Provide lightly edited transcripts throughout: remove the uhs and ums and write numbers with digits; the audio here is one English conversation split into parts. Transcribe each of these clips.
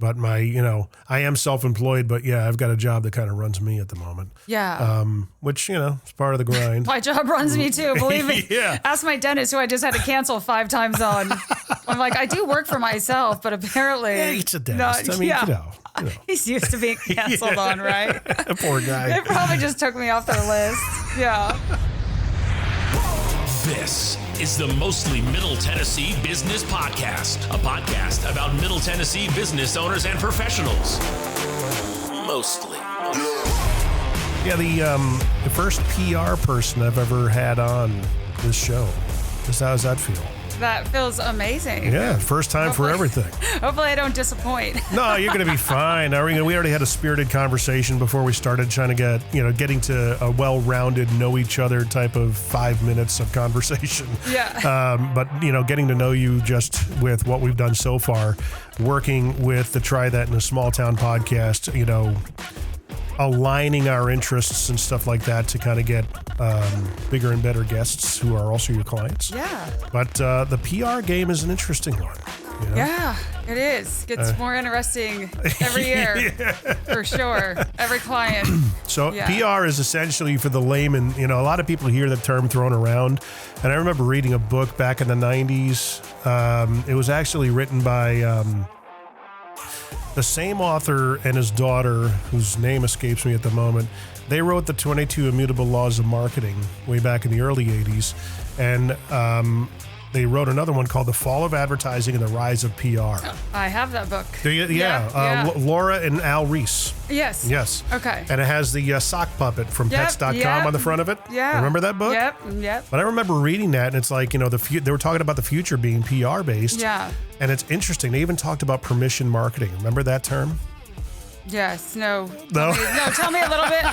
But I am self-employed, but yeah, I've got a job that kind of runs me at the moment. Yeah. Which, is part of the grind. My job runs me too, believe me. Yeah. Ask my dentist, who I just had to cancel 5 times on. I'm like, I do work for myself, but apparently. Yeah, it's a dentist. You know. He's used to being canceled on, right? Poor guy. It probably just took me off their list. Yeah. This is the Mostly Middle Tennessee Business Podcast, a podcast about Middle Tennessee business owners and professionals. Mostly. Yeah, the first PR person I've ever had on this show. How does that feel? That feels amazing. Yeah, first time for everything. Hopefully I don't disappoint. No, you're going to be fine. We already had a spirited conversation before we started trying to getting to a well-rounded, know each other type of 5 minutes of conversation. Yeah. But, getting to know you just with what we've done so far, working with the Try That in a Small Town podcast, aligning our interests and stuff like that to kind of get bigger and better guests who are also your clients. Yeah. But the PR game is an interesting one. Yeah, it is. Gets more interesting every year, for sure. Every client. So PR is essentially, for the layman, a lot of people hear the term thrown around. And I remember reading a book back in the 90s. It was actually written by the same author and his daughter, whose name escapes me at the moment. They wrote the 22 Immutable Laws of Marketing way back in the early 80s. And they wrote another one called The Fall of Advertising and the Rise of PR. I have that book. Laura and Al Reese. Yes. Okay. And it has the sock puppet from pets.com on the front of it. Yeah. Remember that book? Yep. But I remember reading that, and it's like, they were talking about the future being PR based. Yeah. And it's interesting. They even talked about permission marketing. Remember that term? Yes. No. Tell me a little bit.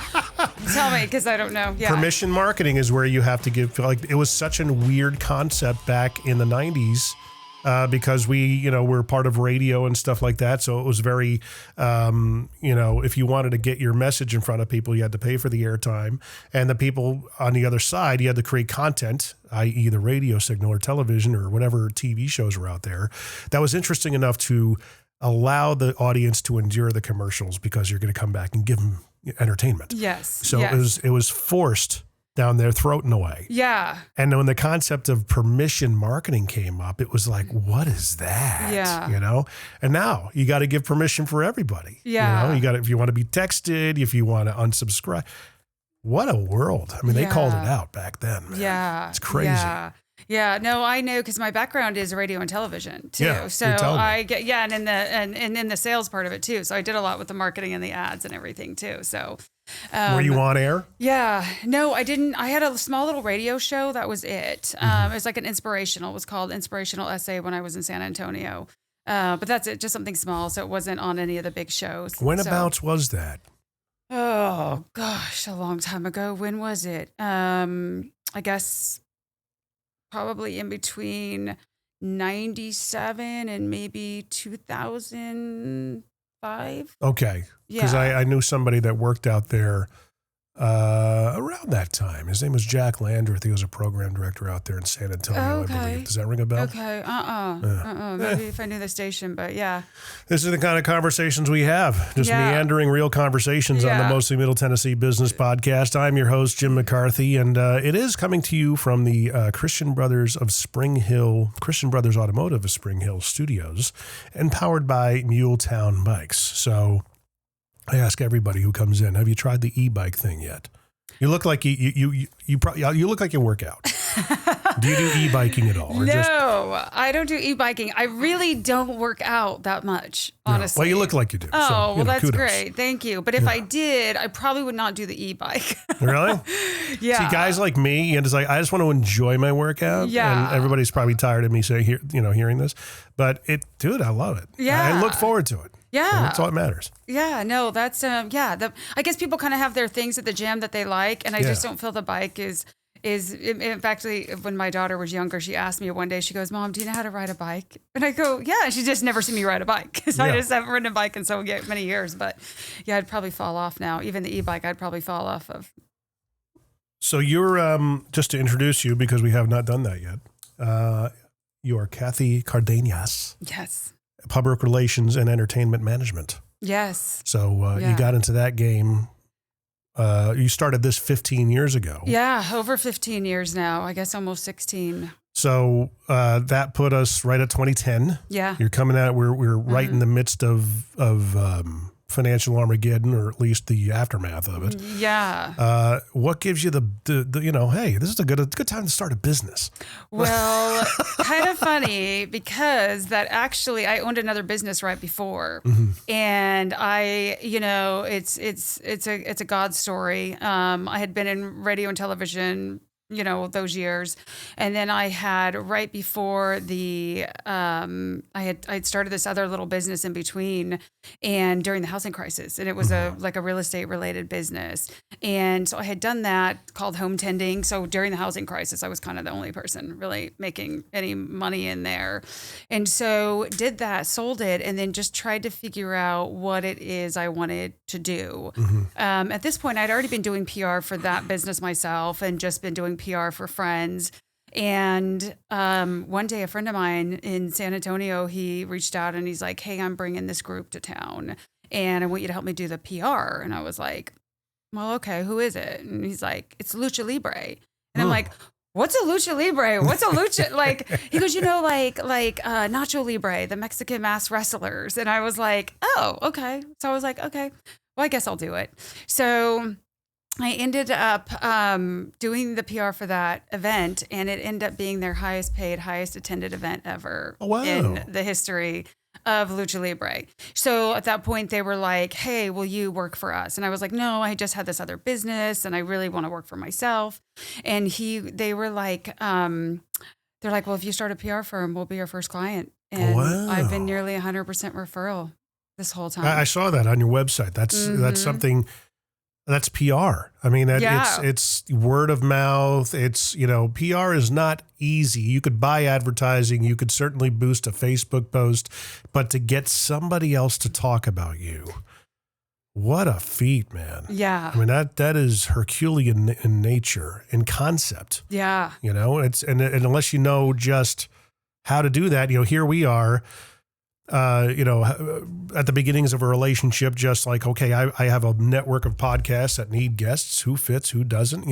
Tell me, because I don't know. Yeah. Permission marketing is where you have to give, it was such a weird concept back in the 90s because we, were part of radio and stuff like that. So it was very, if you wanted to get your message in front of people, you had to pay for the airtime. And the people on the other side, you had to create content, i.e. the radio signal or television or whatever TV shows were out there. That was interesting enough to allow the audience to endure the commercials because you're going to come back and give them entertainment. Yes. So it was forced down their throat in a way. Yeah. And when the concept of permission marketing came up, it was like, what is that? Yeah. And now you got to give permission for everybody. Yeah. You got if you want to be texted, if you want to unsubscribe. What a world. I mean, they called it out back then, man. Yeah. It's crazy. Yeah, no, I know, because my background is radio and television too. Yeah, so I get and in the sales part of it too. So I did a lot with the marketing and the ads and everything too. So were you on air? Yeah, no, I didn't. I had a small little radio show. That was it. It was like an inspirational. It was called Inspirational Essay when I was in San Antonio. But that's it, just something small. So it wasn't on any of the big shows. Whenabouts was that? Oh gosh, a long time ago. When was it? I guess probably in between 97 and maybe 2005. Okay. Because I knew somebody that worked out there around that time. His name was Jack Landreth. He was a program director out there in San Antonio, I believe. Does that ring a bell? Okay. Maybe if I knew the station, but yeah. This is the kind of conversations we have. Just meandering real conversations on the Mostly Middle Tennessee Business Podcast. I'm your host, Jim McCarthy, and it is coming to you from the Christian Brothers Automotive of Spring Hill Studios, and powered by Muletown Bikes. So I ask everybody who comes in, have you tried the e-bike thing yet? You look like you look like you work out. Do you do e-biking at all? No, I don't do e-biking. I really don't work out that much, honestly. Well, you look like you do. Oh, that's kudos. Great. Thank you. But if I did, I probably would not do the e-bike. Really? Yeah. See, guys like me, and it's like, I just want to enjoy my workout. Yeah. And everybody's probably tired of me hearing this, but dude, I love it. Yeah. I look forward to it. Yeah. And that's all that matters. Yeah, no, that's, I guess people kind of have their things at the gym that they like. And I just don't feel the bike is in fact, when my daughter was younger, she asked me one day, she goes, Mom, do you know how to ride a bike? And I go, yeah. She just never seen me ride a bike because I just haven't ridden a bike in so many years. But yeah, I'd probably fall off now. Even the e-bike, I'd probably fall off of. So you're, just to introduce you, because we have not done that yet, you are Cathy Cardenas. Yes. public relations and entertainment management. Yes. So you got into that game. You started this 15 years ago. Yeah, over 15 years now. I guess almost 16. So that put us right at 2010. Yeah. You're coming out. We're right in the midst of financial Armageddon, or at least the aftermath of it. Yeah. What gives you the hey, this is a good time to start a business? Well, kind of funny, because that actually I owned another business right before, and I, it's a God story. I had been in radio and television, those years. And then I had right before I'd started this other little business in between, and during the housing crisis, and it was a real estate related business. And so I had done that, called home tending. So during the housing crisis, I was kind of the only person really making any money in there. And so did that, sold it, and then just tried to figure out what it is I wanted to do. At this point, I'd already been doing PR for that business myself, and just been doing PR for friends. And one day a friend of mine in San Antonio, he reached out and he's like, hey, I'm bringing this group to town and I want you to help me do the PR. And I was like, well, okay, who is it? And he's like, it's Lucha Libre. And I'm like, what's a Lucha Libre? What's a Lucha? Like, he goes, like Nacho Libre, the Mexican masked wrestlers. And I was like, oh, okay. So I was like, okay, well, I guess I'll do it. So I ended up doing the PR for that event, and it ended up being their highest paid, highest attended event ever in the history of Lucha Libre. So at that point, they were like, hey, will you work for us? And I was like, no, I just had this other business, and I really want to work for myself. And they were like, they're like, well, if you start a PR firm, we'll be your first client. And I've been nearly 100% referral this whole time. I saw that on your website. That's something... That's PR. I mean, it's word of mouth. It's, PR is not easy. You could buy advertising. You could certainly boost a Facebook post, but to get somebody else to talk about you, what a feat, man. Yeah. I mean, that is Herculean in nature, in concept. Yeah. And unless you know just how to do that, here we are, at the beginnings of a relationship, just like, okay, I have a network of podcasts that need guests, who fits, who doesn't,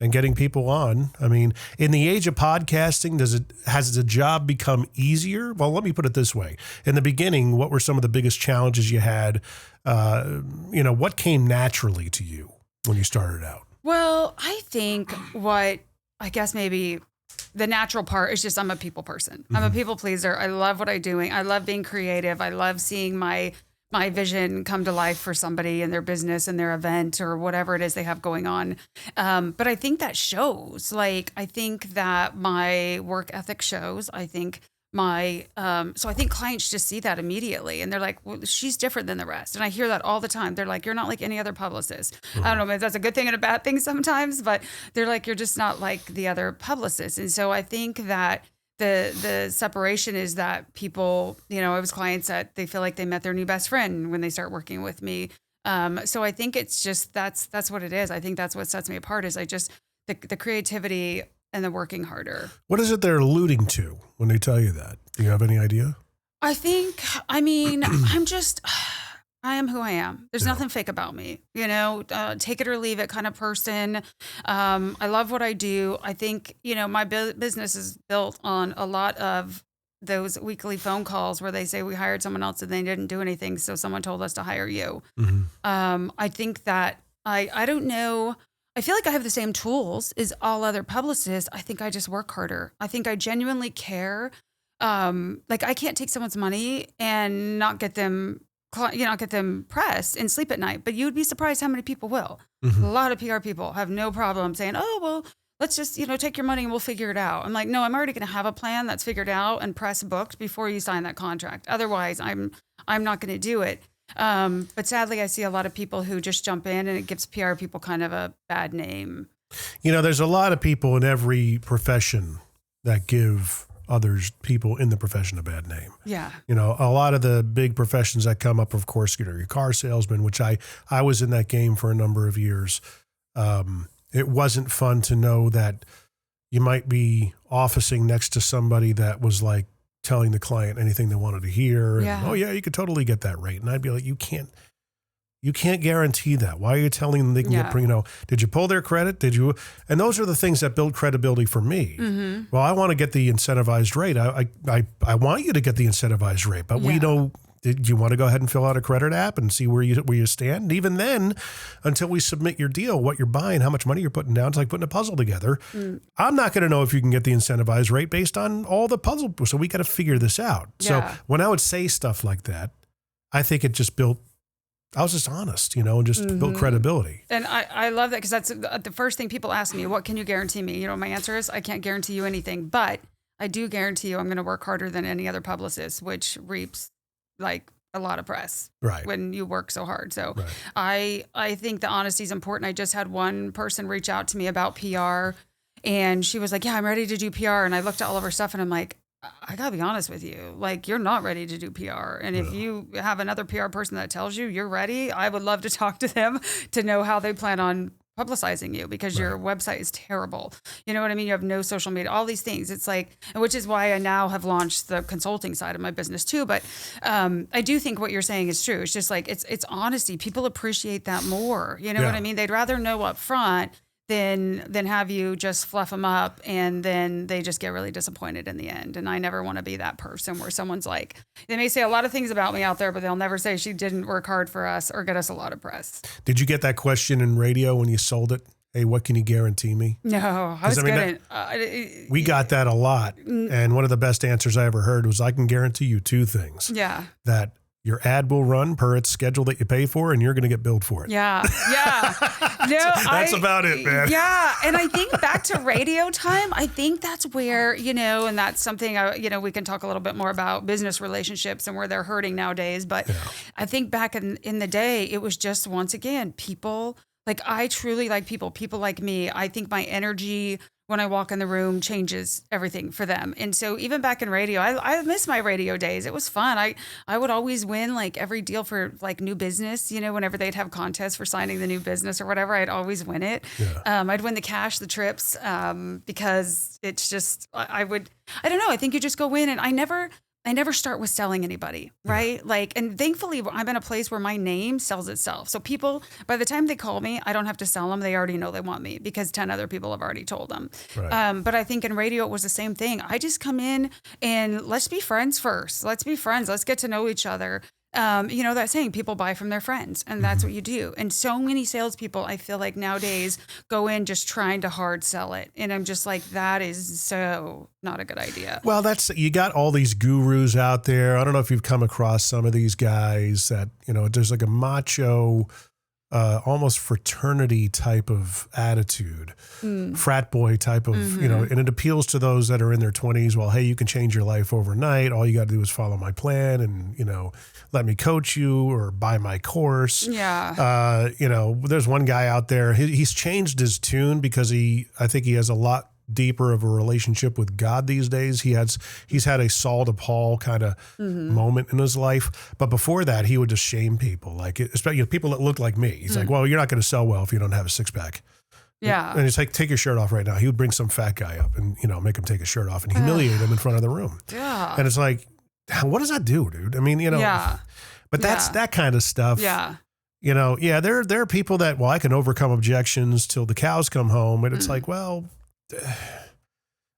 and getting people on. I mean, in the age of podcasting, has the job become easier? Well, let me put it this way. In the beginning, what were some of the biggest challenges you had? What came naturally to you when you started out? Well, I think maybe the natural part is just I'm a people person. I'm a people pleaser. I love what I'm doing. I love being creative. I love seeing my vision come to life for somebody in their business and their event or whatever it is they have going on. But I think that shows. Like, I think that my work ethic shows. I think so I think clients just see that immediately, and they're like, well, she's different than the rest. And I hear that all the time. They're like, you're not like any other publicist. I don't know if that's a good thing and a bad thing sometimes, but they're like, you're just not like the other publicists. And so I think that the separation is that people, I have clients that they feel like they met their new best friend when they start working with me. So I think it's just, that's what it is. I think that's what sets me apart is the creativity and the working harder. What is it they're alluding to when they tell you that? Do you have any idea? I am who I am. There's nothing fake about me, take it or leave it kind of person. I love what I do. I think, my business is built on a lot of those weekly phone calls where they say we hired someone else and they didn't do anything, so someone told us to hire you. I think that I don't know. I feel like I have the same tools as all other publicists. I think I just work harder. I think I genuinely care. Like, I can't take someone's money and not get them press and sleep at night. But you would be surprised how many people will. A lot of PR people have no problem saying, oh, well, let's just, take your money and we'll figure it out. I'm like, no, I'm already going to have a plan that's figured out and press booked before you sign that contract. Otherwise, I'm not going to do it. But sadly, I see a lot of people who just jump in, and it gives PR people kind of a bad name. There's a lot of people in every profession that give people in the profession a bad name. Yeah. A lot of the big professions that come up, of course, your car salesman, which I was in that game for a number of years. It wasn't fun to know that you might be officing next to somebody that was like telling the client anything they wanted to hear. Yeah. And, oh yeah, you could totally get that rate. And I'd be like, you can't guarantee that. Why are you telling them they can get, did you pull their credit? Did you? And those are the things that build credibility for me. Mm-hmm. Well, I want to get the incentivized rate. I want you to get the incentivized rate, but we don't. Did you want to go ahead and fill out a credit app and see where you stand? And even then, until we submit your deal, what you're buying, how much money you're putting down, it's like putting a puzzle together. I'm not going to know if you can get the incentivized rate based on all the puzzle. So we got to figure this out. Yeah. So when I would say stuff like that, I think it just built, I was just honest, and just built credibility. And I love that because that's the first thing people ask me, what can you guarantee me? My answer is I can't guarantee you anything, but I do guarantee you I'm going to work harder than any other publicist, which reaps like a lot of press when you work so hard. So I think the honesty is important. I just had one person reach out to me about PR and she was like, yeah, I'm ready to do PR. And I looked at all of her stuff and I'm like, I gotta be honest with you. Like, you're not ready to do PR. And if you have another PR person that tells you you're ready, I would love to talk to them to know how they plan on publicizing you because your website is terrible. You know what I mean? You have no social media, all these things. It's like, which is why I now have launched the consulting side of my business too. But I do think what you're saying is true. It's just like, it's honesty. People appreciate that more. You know what I mean? They'd rather know up front than have you just fluff them up and then they just get really disappointed in the end. And I never want to be that person where someone's like, they may say a lot of things about me out there, but they'll never say she didn't work hard for us or get us a lot of press. Did you get that question in radio when you sold it? Hey, what can you guarantee me? No, I was getting... we got that a lot. And one of the best answers I ever heard was, I can guarantee you two things. Yeah. That your ad will run per its schedule that you pay for, and you're going to get billed for it. Yeah. Yeah. No, that's about it, man. Yeah. And I think back to radio time, I think that's where, and that's something, we can talk a little bit more about business relationships and where they're hurting nowadays. But I think back in the day, it was just, once again, people, like, I truly like people like me. I think my energy when I walk in the room changes everything for them. And so even back in radio, I miss my radio days. It was fun. I would always win like every deal for like new business, whenever they'd have contests for signing the new business or whatever, I'd always win it. Yeah. I'd win the cash, the trips, because it's just, I don't know. I think you just go in and I never start with selling anybody, right? Yeah. Like, and thankfully I'm in a place where my name sells itself. So people, by the time they call me, I don't have to sell them. They already know they want me because 10 other people have already told them. Right. But I think in radio, it was the same thing. I just come in and let's be friends first. Let's be friends. Let's get to know each other. That saying, people buy from their friends, and that's what you do. And so many salespeople, I feel like nowadays, go in just trying to hard sell it. And I'm just like, that is so not a good idea. Well, you got all these gurus out there. I don't know if you've come across some of these guys that, there's like a macho, almost fraternity type of attitude, frat boy type of, and it appeals to those that are in their 20s. Well, hey, you can change your life overnight. All you got to do is follow my plan and, let me coach you or buy my course. Yeah. There's one guy out there, he's changed his tune because I think he has a lot deeper of a relationship with God these days. He's had a Saul to Paul kind of moment in his life. But before that, he would just shame people, like especially people that look like me. He's like, well, you're not going to sell well if you don't have a six pack. Yeah. And he's like, take your shirt off right now. He would bring some fat guy up and, make him take his shirt off and humiliate him in front of the room. Yeah. And it's like, what does that do, dude? I mean, but that's that kind of stuff. Yeah. There are people that, I can overcome objections till the cows come home. And it's like, well,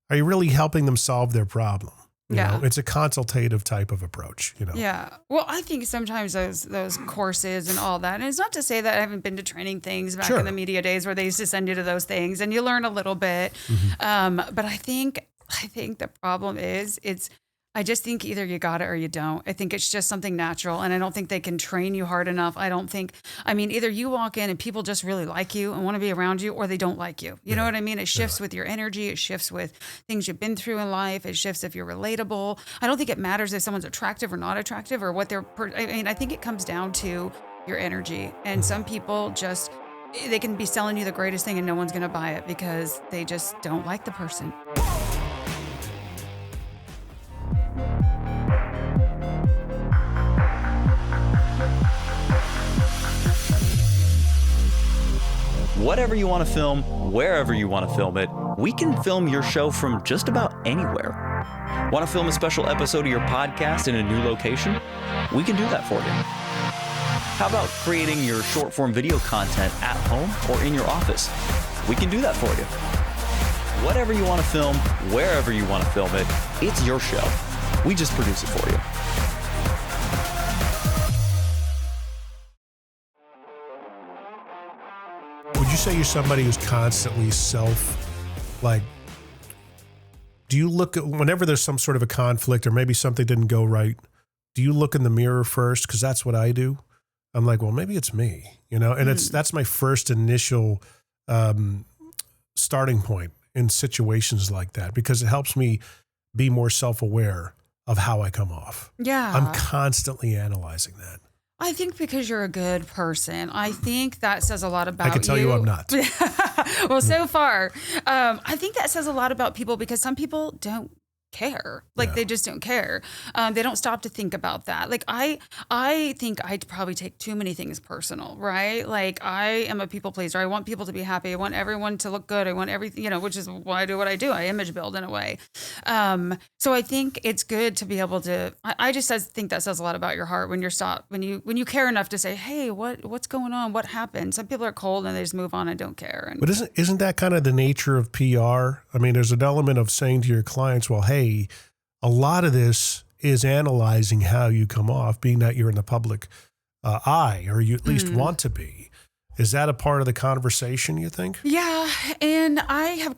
are you really helping them solve their problem? You know, it's a consultative type of approach, Yeah. Well, I think sometimes those courses and all that, and it's not to say that I haven't been to training things back in the media days where they used to send you to those things and you learn a little bit. But I think the problem is I just think either you got it or you don't. I think it's just something natural, and I don't think they can train you hard enough. Either you walk in and people just really like you and want to be around you, or they don't like you. You know what I mean? It shifts with your energy. It shifts with things you've been through in life. It shifts if you're relatable. I don't think it matters if someone's attractive or not attractive or what they're, I think it comes down to your energy. And some people they can be selling you the greatest thing and no one's going to buy it because they just don't like the person. Whatever you want to film, wherever you want to film it, we can film your show from just about anywhere. Want to film a special episode of your podcast in a new location? We can do that for you. How about creating your short form video content at home or in your office? We can do that for you. Whatever you want to film, wherever you want to film it, it's your show. We just produce it for you. Would you say you're somebody who's constantly do you look at, whenever there's some sort of a conflict or maybe something didn't go right, do you look in the mirror first? Because that's what I do. I'm like, well, maybe it's me, and that's my first initial starting point in situations like that, because it helps me be more self-aware of how I come off. Yeah. I'm constantly analyzing that. I think because you're a good person, I think that says a lot about you. I can tell you I'm not. Well, so far, I think that says a lot about people, because some people don't care. They just don't care. They don't stop to think about that. I think I probably take too many things personal, right? I am a people pleaser. I want people to be happy. I want everyone to look good. I want everything, which is why I do what I do. I image build in a way. So I think it's good to be able to, I just think that says a lot about your heart when you care enough to say, hey, what's going on? What happened? Some people are cold and they just move on and don't care. But isn't that kind of the nature of PR? I mean, there's an element of saying to your clients, well, hey, a lot of this is analyzing how you come off, being that you're in the public eye, or you at least want to be. Is that a part of the conversation, you think? Yeah. And I have,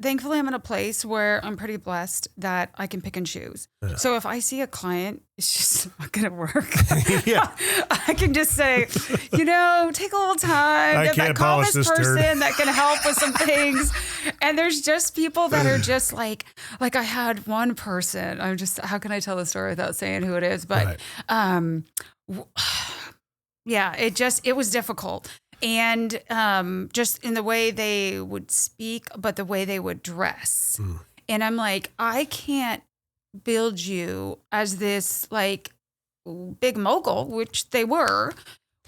thankfully I'm in a place where I'm pretty blessed that I can pick and choose. Yeah. So if I see a client, it's just not going to work. Yeah. I can just say, take a little time. I can't polish this person turd. that can help with some things. And there's just people that are just like I had one person, how can I tell the story without saying who it is? But, it was difficult. And just in the way they would speak, but the way they would dress. And I'm like, I can't build you as this big mogul, which they were,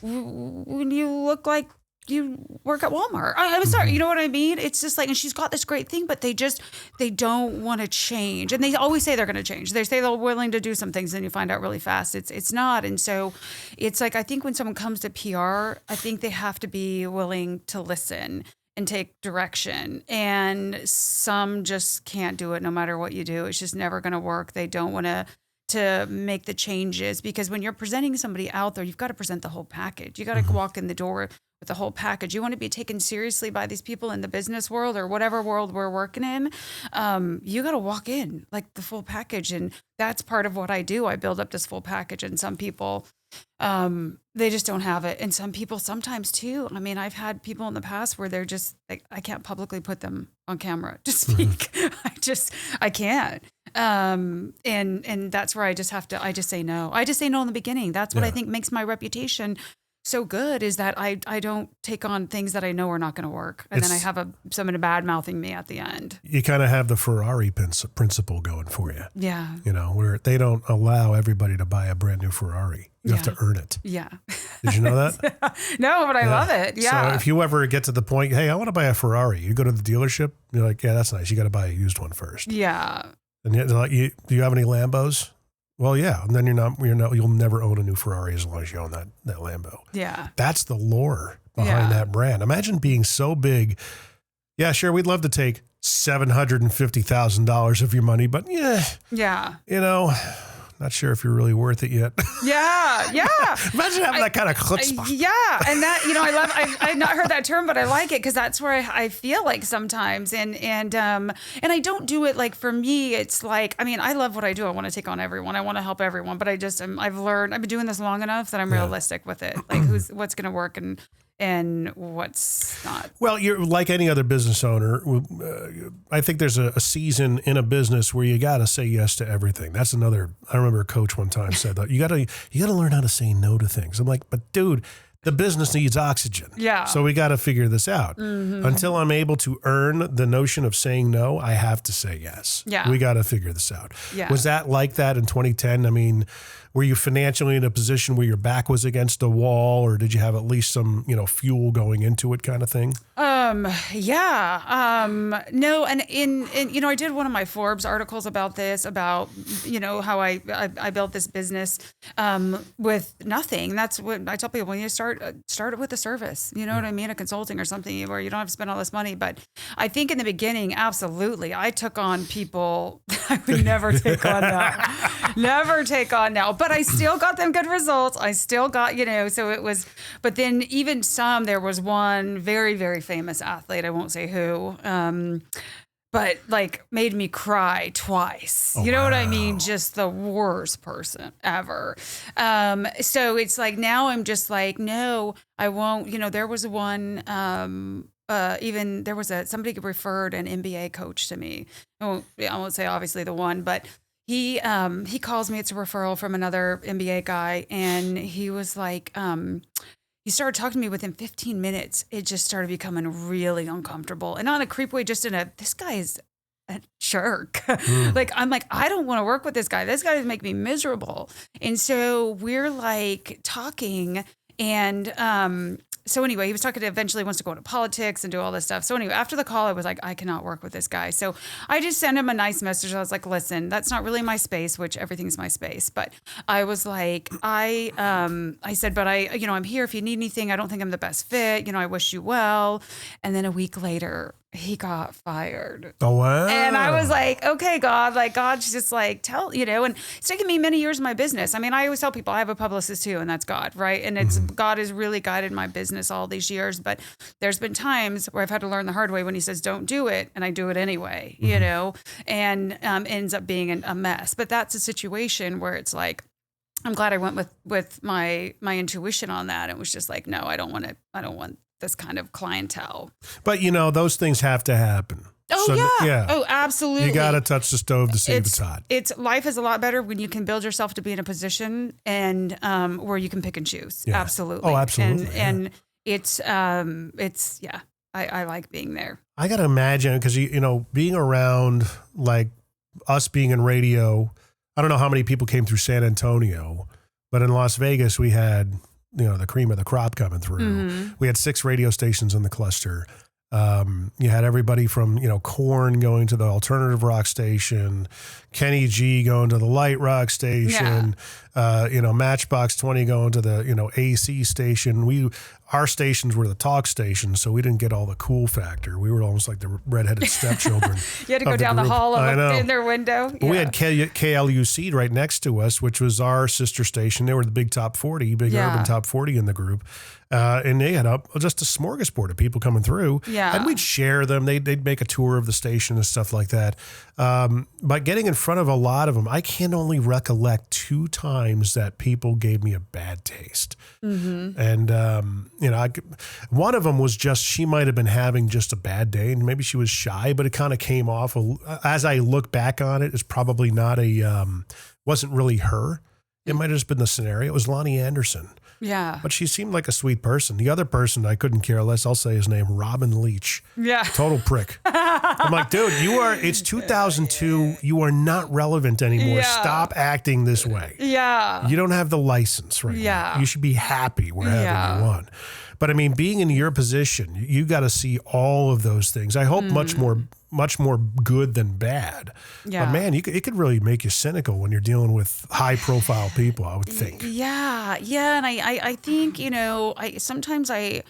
when you look like you work at Walmart. I'm sorry, you know what I mean? It's just and she's got this great thing, but they don't want to change. And they always say they're going to change. They say they're willing to do some things, and you find out really fast it's not. And so it's I think when someone comes to PR, I think they have to be willing to listen and take direction. And some just can't do it no matter what you do. It's just never going to work. They don't want to make the changes, because when you're presenting somebody out there, you've got to present the whole package. You got to walk in the door with the whole package. You want to be taken seriously by these people in the business world or whatever world we're working in. You got to walk in the full package. And that's part of what I do. I build up this full package, and some people, they just don't have it. And some people sometimes too. I mean, I've had people in the past where they're just I can't publicly put them on camera to speak. I can't. And that's where I just say no. I just say no in the beginning. That's what I think makes my reputation so good, is that I don't take on things that I know are not going to work. And then I have someone bad mouthing me at the end. You kind of have the Ferrari principle going for you. Yeah. Where they don't allow everybody to buy a brand new Ferrari. You have to earn it. Yeah. Did you know that? No, but I love it. Yeah. So if you ever get to the point, hey, I want to buy a Ferrari, you go to the dealership, you're like, yeah, that's nice. You got to buy a used one first. Yeah. And they're like, do you have any Lambos? Well, yeah. And then you'll never own a new Ferrari as long as you own that Lambo. Yeah. That's the lore behind that brand. Imagine being so big. Yeah, sure. We'd love to take $750,000 of your money, but not sure if you're really worth it yet. Yeah. Imagine having that kind of chutzpah. Yeah. And that, I've not heard that term, but I like it, because that's where I feel like sometimes. And I don't do it for me. It's I love what I do. I want to take on everyone. I want to help everyone, but I've learned, I've been doing this long enough that I'm realistic with it. What's going to work and what's not. Well, you're like any other business owner. I think there's a season in a business where you got to say yes to everything. That's another. I remember a coach one time said that you got to learn how to say no to things. I'm like, but dude, the business needs oxygen. Yeah. So we got to figure this out. Mm-hmm. Until I'm able to earn the notion of saying no, I have to say yes. Yeah. We got to figure this out. Yeah. Was that like that in 2010? I mean, were you financially in a position where your back was against a wall, or did you have at least some, fuel going into it kind of thing? No, and in I did one of my Forbes articles about this, about how I built this business with nothing. That's what I tell people: when you start it with a service, you know what I mean, a consulting or something where you don't have to spend all this money. But I think in the beginning, absolutely, I took on people I would never take on now. But I still got them good results. I still got so it was. But then even there was one very, very famous athlete, I won't say who, but like made me cry twice. You know what I mean? Just the worst person ever. So it's like, now I'm just like, no, I won't. There was one, even there was somebody referred an NBA coach to me. I won't say obviously the one, but he calls me. It's a referral from another NBA guy. And he was like, he started talking to me within 15 minutes. It just started becoming really uncomfortable, and not in a creep way, just in this guy is a jerk. Like, I'm like, I don't want to work with this guy. This guy is making me miserable. And so we're like talking, and so anyway, he was talking to, eventually wants to go into politics and do all this stuff. So anyway, after the call, I was like, I cannot work with this guy. So I just sent him a nice message. I was like, listen, that's not really my space, which everything's my space. But I was like, I said, but I'm here if you need anything. I don't think I'm the best fit. I wish you well. And then a week later, he got fired. Oh, wow. And I was like, okay, God, like God's just like, and it's taken me many years in my business. I mean, I always tell people I have a publicist too, and that's God, right? And it's God has really guided my business all these years. But there's been times where I've had to learn the hard way when he says, don't do it. And I do it anyway, and ends up being a mess. But that's a situation where it's like, I'm glad I went with my intuition on that. It was just like, no, I don't want this kind of clientele. But those things have to happen. Oh, so, yeah. Oh, absolutely. You got to touch the stove to see if it's hot. Life is a lot better when you can build yourself to be in a position and where you can pick and choose. Yeah. Absolutely. Oh, absolutely. And it's I like being there. I got to imagine, because being around, like us being in radio, I don't know how many people came through San Antonio, but in Las Vegas we had the cream of the crop coming through. Mm-hmm. We had 6 radio stations in the cluster. You had everybody from, Korn going to the alternative rock station, Kenny G going to the light rock station, Matchbox 20 going to the, AC station. Our stations were the talk stations, so we didn't get all the cool factor. We were almost like the redheaded stepchildren. You had to go down the hall and look in their window. But we had KLUC right next to us, which was our sister station. They were the big top 40, urban top 40 in the group. And they had just a smorgasbord of people coming through. Yeah. And we'd share them. They'd make a tour of the station and stuff like that. But getting in front of a lot of them, I can only recollect 2 times that people gave me a bad taste. Mm-hmm. And, one of them was just, she might have been having just a bad day and maybe she was shy, but it kind of came off, as I look back on it, it's probably not wasn't really her. It might have just been the scenario. It was Lonnie Anderson. Yeah. But she seemed like a sweet person. The other person, I couldn't care less. I'll say his name, Robin Leach. Yeah. Total prick. I'm like, dude, it's 2002. You are not relevant anymore. Yeah. Stop acting this way. Yeah. You don't have the license right now. You should be happy we're having you on. But I mean, being in your position, you got to see all of those things. I hope much more good than bad. Yeah. But man, it could really make you cynical when you're dealing with high profile people, I would think. Yeah. Yeah. And I think, sometimes I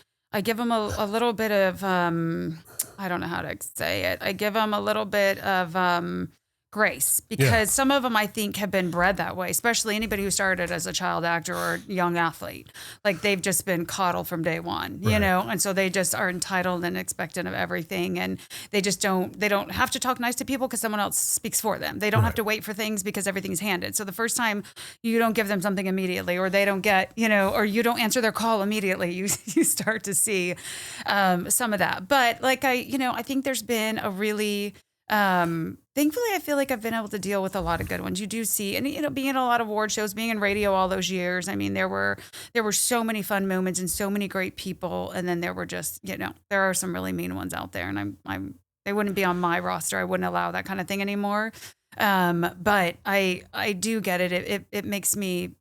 give them a little bit of, I don't know how to say it. I give them a little bit of, grace, because some of them I think have been bred that way, especially anybody who started as a child actor or young athlete. Like they've just been coddled from day one, and so they just are entitled and expectant of everything, and they don't have to talk nice to people because someone else speaks for them. They don't have to wait for things because everything's handed. So the first time you don't give them something immediately, or they don't get, or you don't answer their call immediately, you start to see some of that. But like I think there's been a really thankfully, I feel like I've been able to deal with a lot of good ones. You do see, and being in a lot of award shows, being in radio all those years. I mean, there were so many fun moments and so many great people, and then there were just, there are some really mean ones out there, and they wouldn't be on my roster. I wouldn't allow that kind of thing anymore. But I do get it. It makes me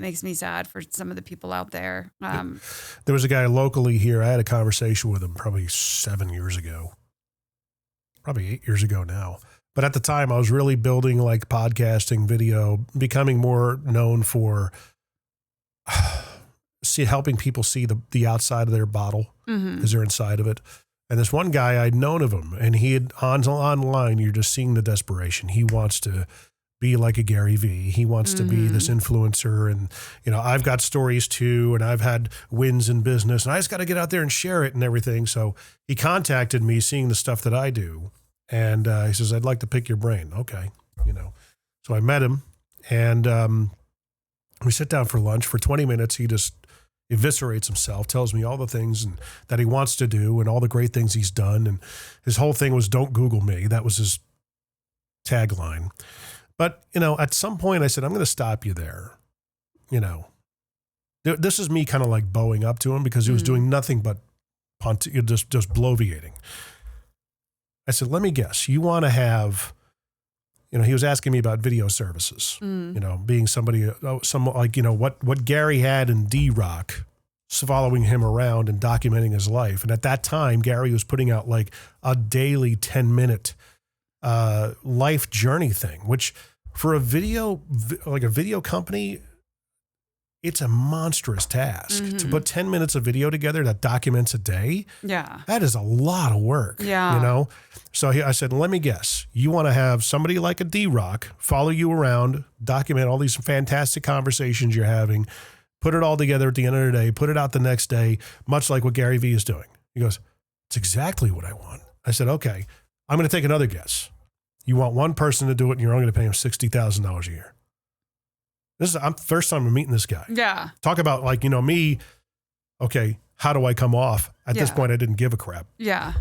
makes me sad for some of the people out there. There was a guy locally here. I had a conversation with him probably 7 years ago, probably 8 years ago now. But at the time, I was really building like podcasting, video, becoming more known for helping people see the outside of their bottle because they're inside of it. And this one guy, I'd known of him, and he had online, you're just seeing the desperation. He wants to be like a Gary Vee. He wants to be this influencer. And, I've got stories too, and I've had wins in business, and I just got to get out there and share it and everything. So he contacted me seeing the stuff that I do. And he says, I'd like to pick your brain. Okay. So I met him, and we sit down for lunch. For 20 minutes, he just eviscerates himself, tells me all the things that he wants to do and all the great things he's done. And his whole thing was, don't Google me. That was his tagline. But, at some point I said, I'm going to stop you there. This is me kind of like bowing up to him because he was doing nothing but just bloviating. I said, let me guess. You want to have, he was asking me about video services, being somebody, what Gary had in D-Rock, following him around and documenting his life. And at that time, Gary was putting out like a daily 10-minute life journey thing, which for a video company, it's a monstrous task to put 10 minutes of video together that documents a day. Yeah. That is a lot of work. Yeah. So I said, let me guess. You want to have somebody like a D-Rock follow you around, document all these fantastic conversations you're having, put it all together at the end of the day, put it out the next day, much like what Gary Vee is doing. He goes, it's exactly what I want. I said, okay, I'm going to take another guess. You want one person to do it and you're only going to pay him $60,000 a year. I'm first time I'm meeting this guy. Yeah. Talk about like, me. Okay. How do I come off? At this point, I didn't give a crap. Yeah.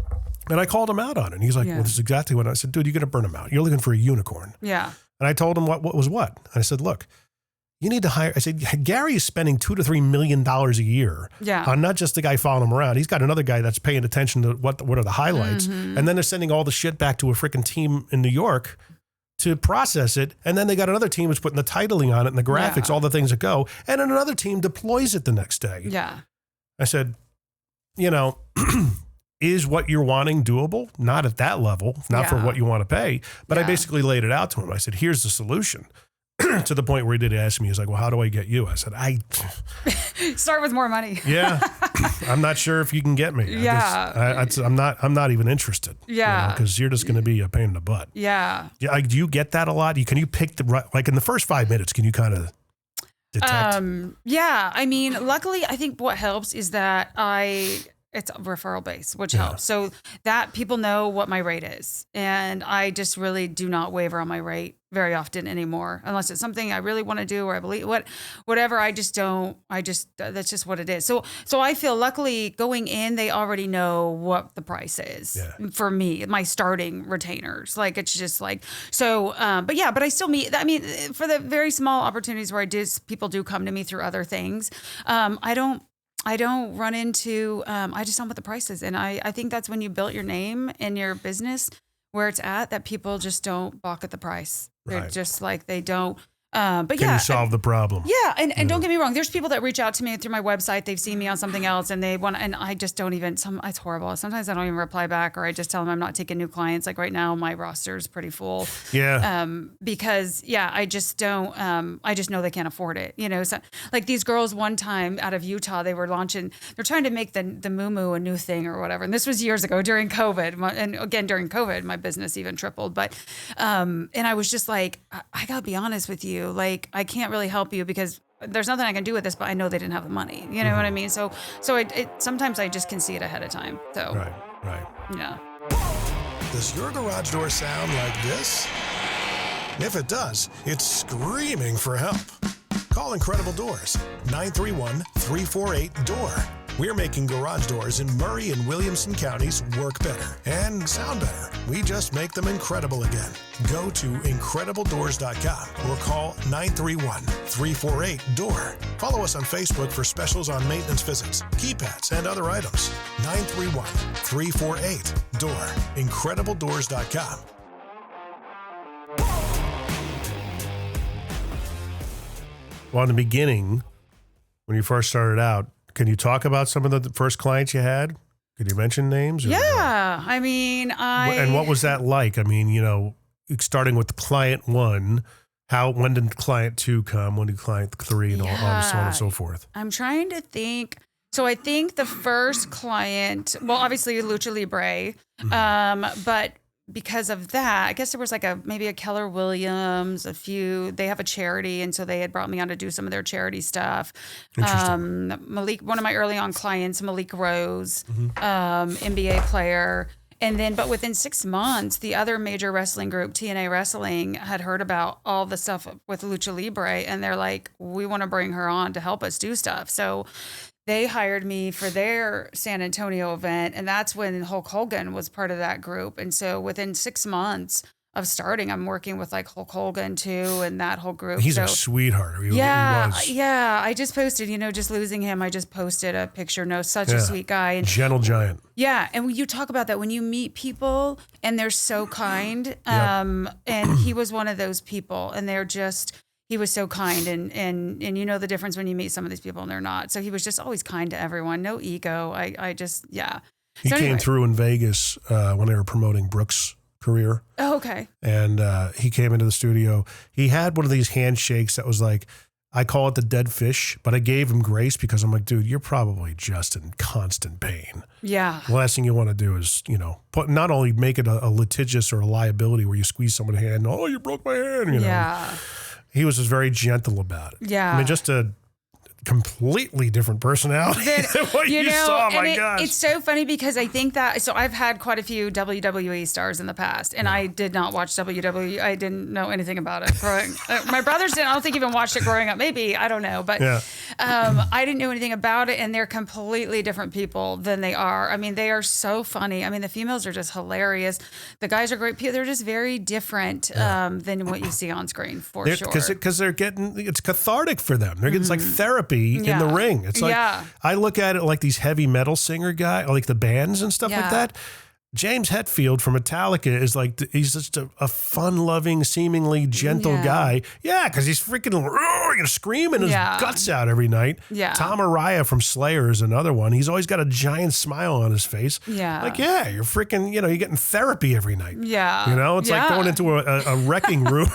And I called him out on it. And he's like, well, this is exactly what I said. Dude, you're going to burn him out. You're looking for a unicorn. Yeah. And I told him what was what. And I said, look, you need to hire. I said, Gary is spending $2 to $3 million a year on not just the guy following him around. He's got another guy that's paying attention to what are the highlights. And then they're sending all the shit back to a freaking team in New York to process it. And then they got another team that's putting the titling on it and the graphics, all the things that go. And then another team deploys it the next day. Yeah. I said, is what you're wanting doable? Not at that level, not for what you want to pay. But I basically laid it out to him. I said, here's the solution. To the point where he did ask me, he's like, well, how do I get you? I said, start with more money. Yeah. I'm not sure if you can get me. I'm not even interested. Yeah. Because you're just going to be a pain in the butt. Yeah. Do you get that a lot? Can you pick like in the first 5 minutes, can you kind of detect? Yeah. I mean, luckily I think what helps is that it's referral based, which helps. So that people know what my rate is. And I just really do not waver on my rate very often anymore, unless it's something I really want to do or I believe whatever. That's just what it is. So I feel luckily going in, they already know what the price is for me, my starting retainers. Like, it's just like, so, but I still meet, I mean, for the very small opportunities where people do come to me through other things. I don't run into, I just don't put the prices. And I think that's when you built your name and your business where it's at, that people just don't balk at the price. They're just like, they don't. But Can you solve the problem? Yeah. And don't get me wrong. There's people that reach out to me through my website. They've seen me on something else and they want, and I just don't even, it's horrible. Sometimes I don't even reply back, or I just tell them I'm not taking new clients. Like right now, my roster is pretty full. Yeah. Because I just don't, I just know they can't afford it. So like these girls one time out of Utah, they're trying to make the moo-moo a new thing or whatever. And this was years ago during COVID. And again, during COVID, my business even tripled. But, and I was just like, I gotta be honest with you. Like, I can't really help you because there's nothing I can do with this, but I know they didn't have the money. You know what I mean? So sometimes I just can see it ahead of time. So right. Yeah. Does your garage door sound like this? If it does, it's screaming for help. Call Incredible Doors, 931-348-DOOR. We're making garage doors in Murray and Williamson counties work better and sound better. We just make them incredible again. Go to IncredibleDoors.com or call 931-348-DOOR. Follow us on Facebook for specials on maintenance visits, keypads, and other items. 931-348-DOOR. IncredibleDoors.com. Well, in the beginning, when you first started out, can you talk about some of the first clients you had? Could you mention names? Yeah. I mean, And what was that like? I mean, you know, starting with client 1, when did client 2 come? When did client 3 and all so on and so forth? I'm trying to think. So I think the first client, well, obviously Lucha Libre, but because of that, I guess there was like maybe a Keller Williams, they have a charity. And so they had brought me on to do some of their charity stuff. Malik, one of my early on clients, Malik Rose, NBA player. And then, but within 6 months, the other major wrestling group, TNA Wrestling, had heard about all the stuff with Lucha Libre. And they're like, we want to bring her on to help us do stuff. So they hired me for their San Antonio event, and that's when Hulk Hogan was part of that group. And so within 6 months of starting, I'm working with like Hulk Hogan too, and that whole group. He's a sweetheart. He was. I just posted, just losing him. I just posted a picture. Such a sweet guy. And gentle giant. Yeah, and when you talk about that, when you meet people and they're so kind, and he was one of those people, and he was so kind, and you know the difference when you meet some of these people and they're not. So he was just always kind to everyone, no ego. He came through in Vegas when they were promoting Brooks' career. Oh, okay. And he came into the studio. He had one of these handshakes that was like, I call it the dead fish, but I gave him grace because I'm like, dude, you're probably just in constant pain. Yeah. The last thing you want to do is, not only make it a litigious or a liability where you squeeze someone's hand, oh, you broke my hand, Yeah. He was just very gentle about it. Yeah. I mean, just a completely different personality than what you saw. My gosh. It's so funny because I think that, so I've had quite a few WWE stars in the past, and I did not watch WWE. I didn't know anything about it growing my brothers didn't, I don't think even watched it growing up. Maybe, I don't know. But I didn't know anything about it, and they're completely different people than they are. I mean, they are so funny. I mean, the females are just hilarious. The guys are great people. They're just very different than what you see on screen, for sure. Because they're getting, it's cathartic for them. They're getting, it's like therapy in the ring. It's like, I look at it like these heavy metal singer guy, like the bands and stuff like that. James Hetfield from Metallica is like, he's just a fun-loving, seemingly gentle guy. Yeah, because he's freaking screaming his guts out every night. Yeah. Tom Araya from Slayer is another one. He's always got a giant smile on his face. Yeah. Like, you're freaking, you're getting therapy every night. Yeah. It's like going into a wrecking room.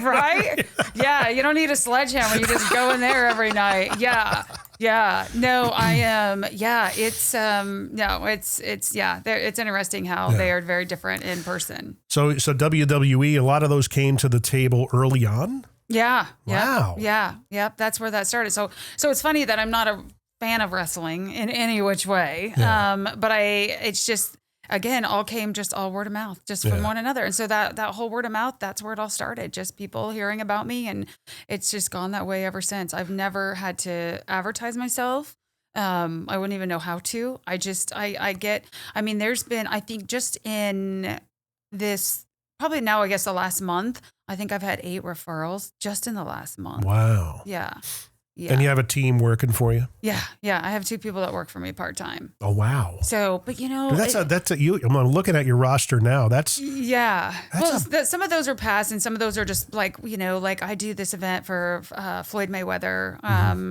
Right? Yeah, you don't need a sledgehammer. You just go in there every night. Yeah. Yeah, no, I am. It's it's interesting how they are very different in person. So WWE, a lot of those came to the table early on. Yeah. Wow. Yeah. That's where that started. So it's funny that I'm not a fan of wrestling in any which way. Yeah. But it's just, again, all word of mouth, just from one another. And so that whole word of mouth, that's where it all started. Just people hearing about me. And it's just gone that way ever since. I've never had to advertise myself. I wouldn't even know how to. There's been, I think just in this, probably now, I guess the last month, I think I've had 8 referrals just in the last month. Wow. Yeah. Yeah. And you have a team working for you? Yeah. I have 2 people that work for me part-time. Oh, wow. So, but I'm looking at your roster now. Some of those are past and some of those are just like I do this event for Floyd Mayweather.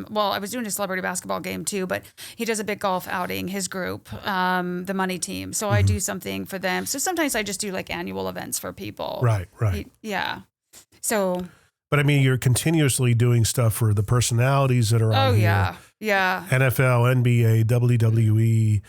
Well, I was doing a celebrity basketball game too, but he does a big golf outing, his group, the money team. So I do something for them. So sometimes I just do like annual events for people. Right. Yeah. So... But I mean, you're continuously doing stuff for the personalities that are on here. Yeah. NFL, NBA, WWE,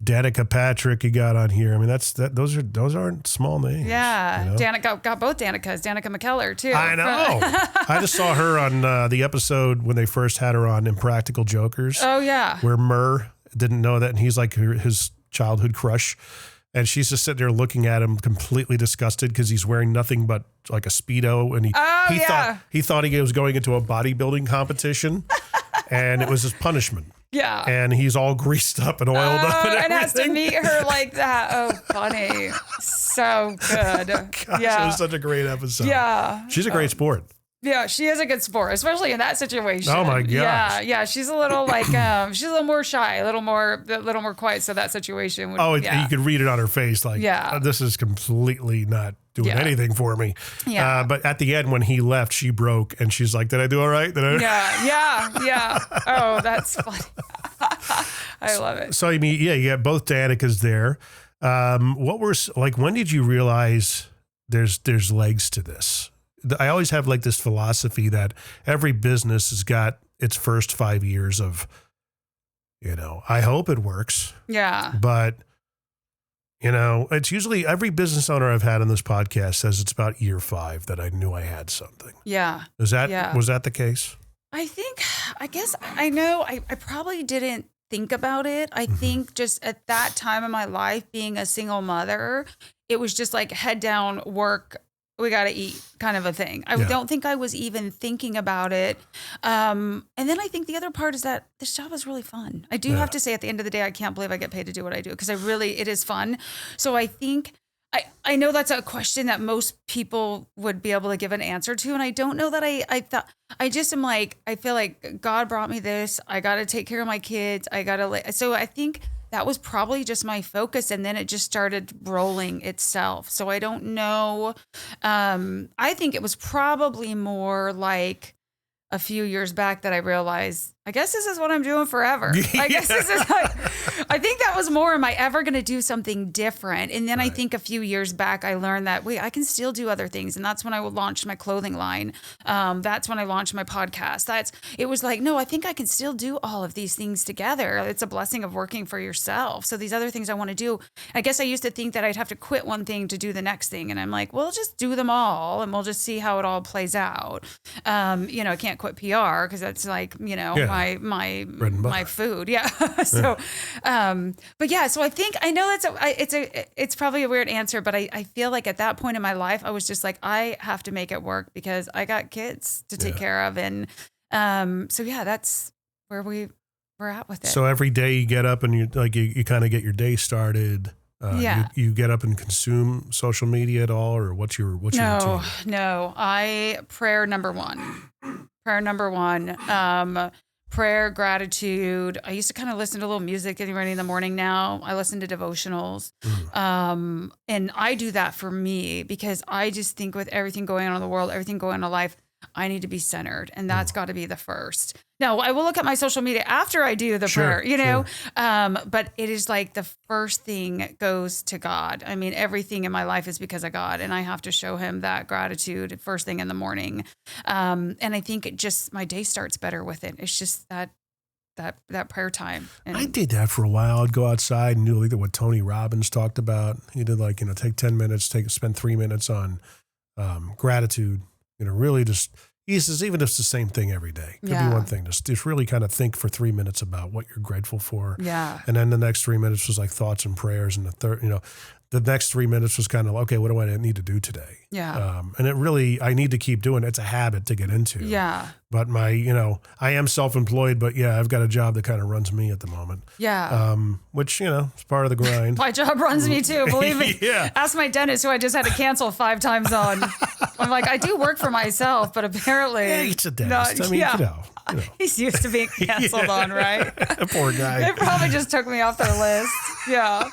Danica Patrick you got on here. I mean, those aren't small names. Yeah. Danica got both Danicas, Danica McKellar too. I know. I just saw her on the episode when they first had her on Impractical Jokers. Oh yeah. Where Murr didn't know that, and he's like his childhood crush. And she's just sitting there looking at him completely disgusted because he's wearing nothing but like a Speedo. And he thought he was going into a bodybuilding competition and it was his punishment. Yeah. And he's all greased up and oiled up and everything. And has to meet her like that. Oh, funny. So good. Gosh, it was such a great episode. Yeah. She's a great sport. Yeah, she is a good sport, especially in that situation. Oh my gosh. Yeah. She's a little like she's a little more shy, a little more quiet. So that situation would. You could read it on her face, like, this is completely not doing anything for me. Yeah. But at the end, when he left, she broke and she's like, did I do all right? Yeah. Oh, that's funny. I love it. So, I mean, you got both Danicas there. When did you realize there's legs to this? I always have like this philosophy that every business has got its first 5 years of, I hope it works. Yeah. But, it's usually every business owner I've had on this podcast says it's about year 5 that I knew I had something. Yeah. Was that the case? I probably didn't think about it. I think just at that time in my life, being a single mother, it was just like head down, work, we got to eat kind of a thing. I don't think I was even thinking about it. And then I think the other part is that this job is really fun. I do have to say at the end of the day, I can't believe I get paid to do what I do because it is fun. So I think I know that's a question that most people would be able to give an answer to. And I don't know that I thought, I just am like, I feel like God brought me this. I got to take care of my kids. So I think that was probably just my focus. And then it just started rolling itself. So I don't know. I think it was probably more like a few years back that I realized, I guess this is what I'm doing forever. I guess this is I think that was more, am I ever going to do something different? And then I think a few years back, I learned that, wait, I can still do other things. And that's when I launched my clothing line. That's when I launched my podcast. It was like, no, I think I can still do all of these things together. It's a blessing of working for yourself. So these other things I want to do, I guess I used to think that I'd have to quit one thing to do the next thing. And I'm like, well, just do them all and we'll just see how it all plays out. I can't quit PR because that's like, my food. Yeah. So, so I think, I know it's probably a weird answer, but I feel like at that point in my life, I was just like, I have to make it work because I got kids to take care of. And, that's where we're at with it. So every day you get up and you kind of get your day started. You get up and consume social media at all, or what's your routine? No, prayer number one. Prayer, gratitude. I used to kind of listen to a little music getting ready in the morning. Now I listen to devotionals. And I do that for me because I just think with everything going on in the world, everything going on in life, I need to be centered. And that's got to be the first. Now, I will look at my social media after I do the prayer, but it is like the first thing goes to God. I mean, everything in my life is because of God, and I have to show him that gratitude first thing in the morning. And I think my day starts better with it. It's just that prayer time. And I did that for a while. I'd go outside and do like what Tony Robbins talked about. He did take 10 minutes, spend 3 minutes on gratitude. Really just, he says, even if it's the same thing every day, could be one thing. Just really kind of think for 3 minutes about what you're grateful for. Yeah. And then the next 3 minutes was like thoughts and prayers. And the next 3 minutes was kind of, okay, what do I need to do today? Yeah. And it really, I need to keep doing it. It's a habit to get into. Yeah. But I am self-employed, but I've got a job that kind of runs me at the moment. Yeah. Which, is part of the grind. My job runs me too, believe me. Yeah. Ask my dentist, who I just had to cancel 5 times on. I'm like, I do work for myself, but apparently. Yeah, it's a dentist. He's used to being canceled on, right? Poor guy. They probably just took me off their list. Yeah.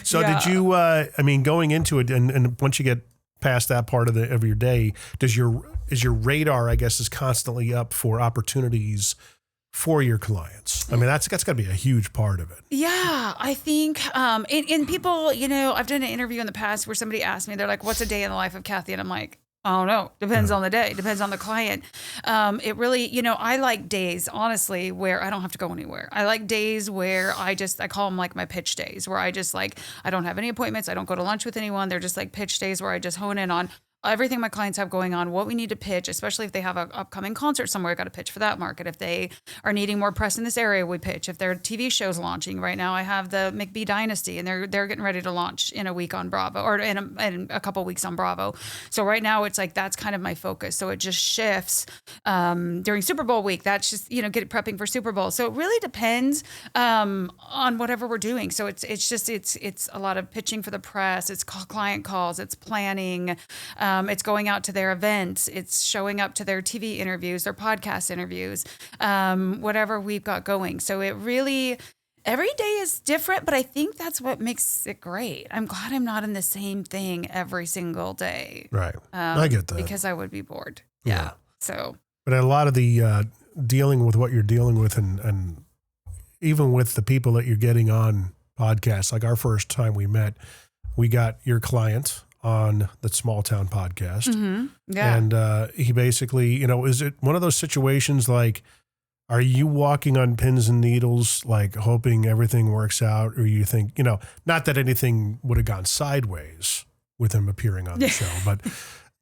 So did you, going into it, and once you get past that part of your day, is your radar, I guess, is constantly up for opportunities for your clients? I mean, that's got to be a huge part of it. Yeah, I think, and people, I've done an interview in the past where somebody asked me, they're like, what's a day in the life of Cathy? And I'm like, I don't know. Depends on the day. Depends on the client. It really, I like days, honestly, where I don't have to go anywhere. I like days where I call them like my pitch days, where I don't have any appointments. I don't go to lunch with anyone. They're just like pitch days where I just hone in on everything my clients have going on, what we need to pitch, especially if they have an upcoming concert somewhere, got to pitch for that market. If they are needing more press in this area, we pitch. If their TV show's launching right now, I have the McBee Dynasty, and they're getting ready to launch in a week on Bravo, or in a couple weeks on Bravo. So right now it's like, that's kind of my focus. So it just shifts during Super Bowl week. That's just, prepping for Super Bowl. So it really depends on whatever we're doing. So it's a lot of pitching for the press. It's client calls. It's planning. It's going out to their events. It's showing up to their TV interviews, their podcast interviews, whatever we've got going. So it really, every day is different, but I think that's what makes it great. I'm glad I'm not in the same thing every single day. Right. I get that. Because I would be bored. Yeah. So. But a lot of the dealing with what you're dealing with and even with the people that you're getting on podcasts, like our first time we met, we got your client on the Small Town podcast. Mm-hmm. Yeah. And he basically, is it one of those situations like, are you walking on pins and needles, like hoping everything works out? Or you think, not that anything would have gone sideways with him appearing on the show, but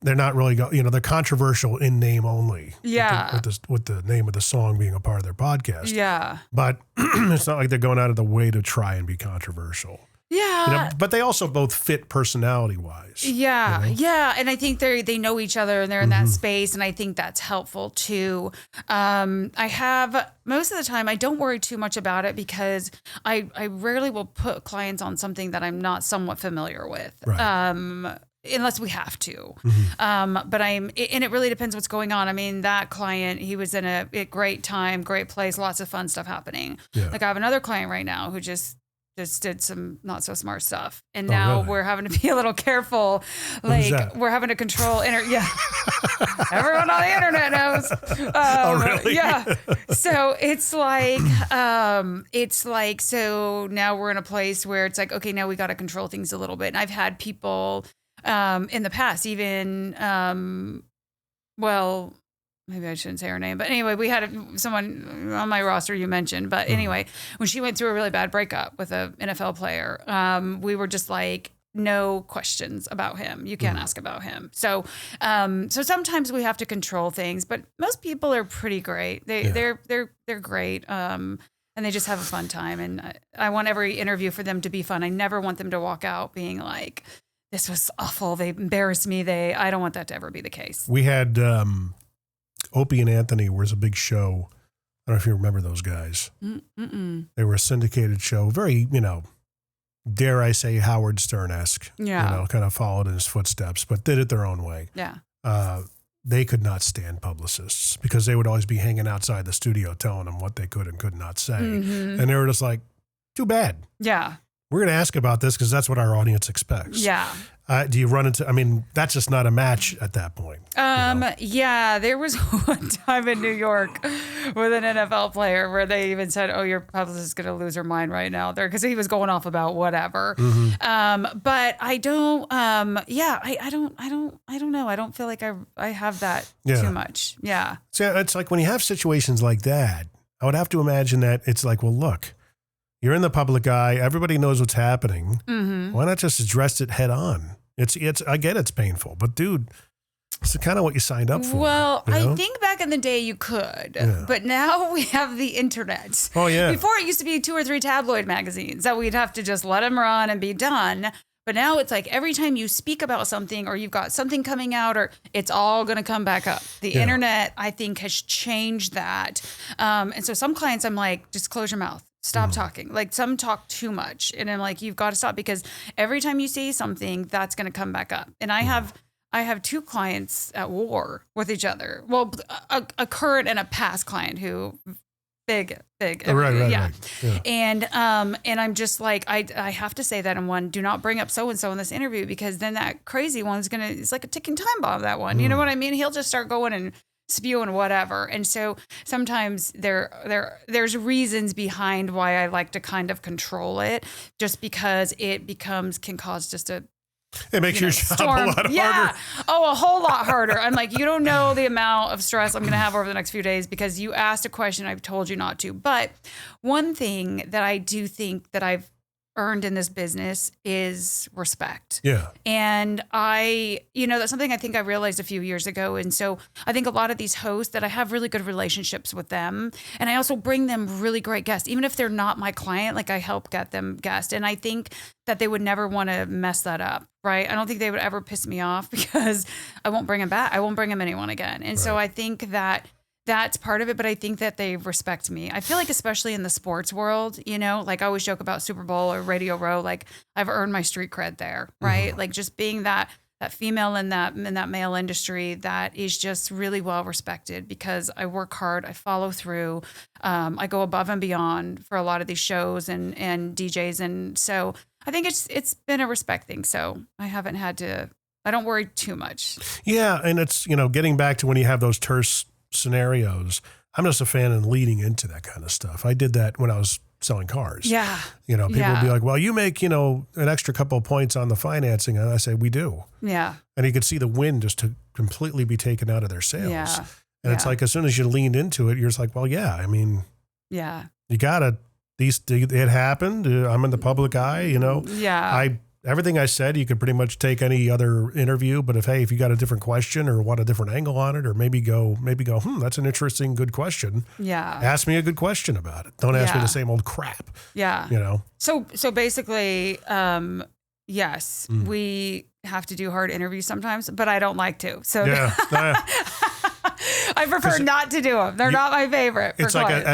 they're not really they're controversial in name only. Yeah. With the name of the song being a part of their podcast. Yeah. But it's not like they're going out of the way to try and be controversial. Yeah. But they also both fit personality wise. Yeah. Yeah. And I think they know each other and they're in that space. And I think that's helpful too. I have most of the time, I don't worry too much about it because I rarely will put clients on something that I'm not somewhat familiar with. Right. Unless we have to. But and it really depends what's going on. I mean, that client, he was in a great time, great place, lots of fun stuff happening. Yeah. Like I have another client right now who just did some not so smart stuff. And now we're having to be a little careful. Like we're having to control everyone on the internet knows. Really? Yeah. So it's like, so now we're in a place where it's like, okay, now we got to control things a little bit. And I've had people, in the past, even, maybe I shouldn't say her name, but anyway, we had someone on my roster you mentioned, but anyway, when she went through a really bad breakup with an NFL player, we were just like, no questions about him. You can't ask about him. So sometimes we have to control things, but most people are pretty great. They're great. And they just have a fun time. And I want every interview for them to be fun. I never want them to walk out being like, this was awful. They embarrassed me. I don't want that to ever be the case. We had Opie and Anthony was a big show. I don't know if you remember those guys. They were a syndicated show. Very, dare I say, Howard Stern-esque. Yeah. Kind of followed in his footsteps, but did it their own way. Yeah. They could not stand publicists because they would always be hanging outside the studio telling them what they could and could not say. And they were just like, too bad. Yeah. We're going to ask about this because that's what our audience expects. Yeah. Do you run into, that's just not a match at that point. Yeah, there was one time in New York with an NFL player where they even said, oh, your publicist is going to lose her mind right now there because he was going off about whatever. But I don't, I don't know. I don't feel like I have that too much. Yeah. So it's like when you have situations like that, I would have to imagine that it's like, well, look, you're in the public eye. Everybody knows what's happening. Why not just address it head on? It's. I get it's painful, but dude, it's kind of what you signed up for. Well, I think back in the day you could, but now we have the internet. Oh yeah. Before it used to be 2 or 3 tabloid magazines that we'd have to just let them run and be done. But now it's like every time you speak about something or you've got something coming out, or it's all going to come back up. The internet, I think, has changed that. And so some clients, I'm like, just close your mouth. Stop talking. Like some talk too much. And I'm like, you've got to stop because every time you say something, that's going to come back up. And I have 2 clients at war with each other. Well, a current and a past client who big. Right. Yeah. And I'm just like, I have to say that in one, do not bring up so-and-so in this interview because then that crazy one's it's like a ticking time bomb, that one. You know what I mean? He'll just start going and spewing whatever. And so sometimes there's reasons behind why I like to kind of control it just because it can cause just a it makes your job storm. a lot harder. Oh, a whole lot harder. I'm like, you don't know the amount of stress I'm going to have over the next few days because you asked a question I've told you not to. But one thing that I do think that I've earned in this business is respect. Yeah. And that's something I think I realized a few years ago. And so I think a lot of these hosts that I have really good relationships with them. And I also bring them really great guests, even if they're not my client, like I help get them guests. And I think that they would never want to mess that up. Right. I don't think they would ever piss me off because I won't bring them back. I won't bring them anyone again. And so I think that that's part of it, but I think that they respect me. I feel like especially in the sports world, like I always joke about Super Bowl or Radio Row, like I've earned my street cred there, right? Like just being that female in that male industry that is just really well respected because I work hard, I follow through, I go above and beyond for a lot of these shows and DJs, and so I think it's been a respect thing. So I don't worry too much. Yeah, and it's getting back to when you have those terse scenarios. I'm just a fan of leading into that kind of stuff. I did that when I was selling cars. Yeah. People would be like, well, you make, an extra couple of points on the financing. And I say, we do. Yeah. And you could see the wind just to completely be taken out of their sails. Yeah. And it's like, as soon as you leaned into it, you're just like, well, yeah, I mean, yeah, you gotta, it happened. I'm in the public eye, Yeah. Everything I said, you could pretty much take any other interview, but if you got a different question or want a different angle on it, or maybe go, that's an interesting, good question. Yeah. Ask me a good question about it. Don't ask me the same old crap. Yeah. So basically, yes, we have to do hard interviews sometimes, but I don't like to. So yeah. I prefer not to do them. They're not my favorite. It's like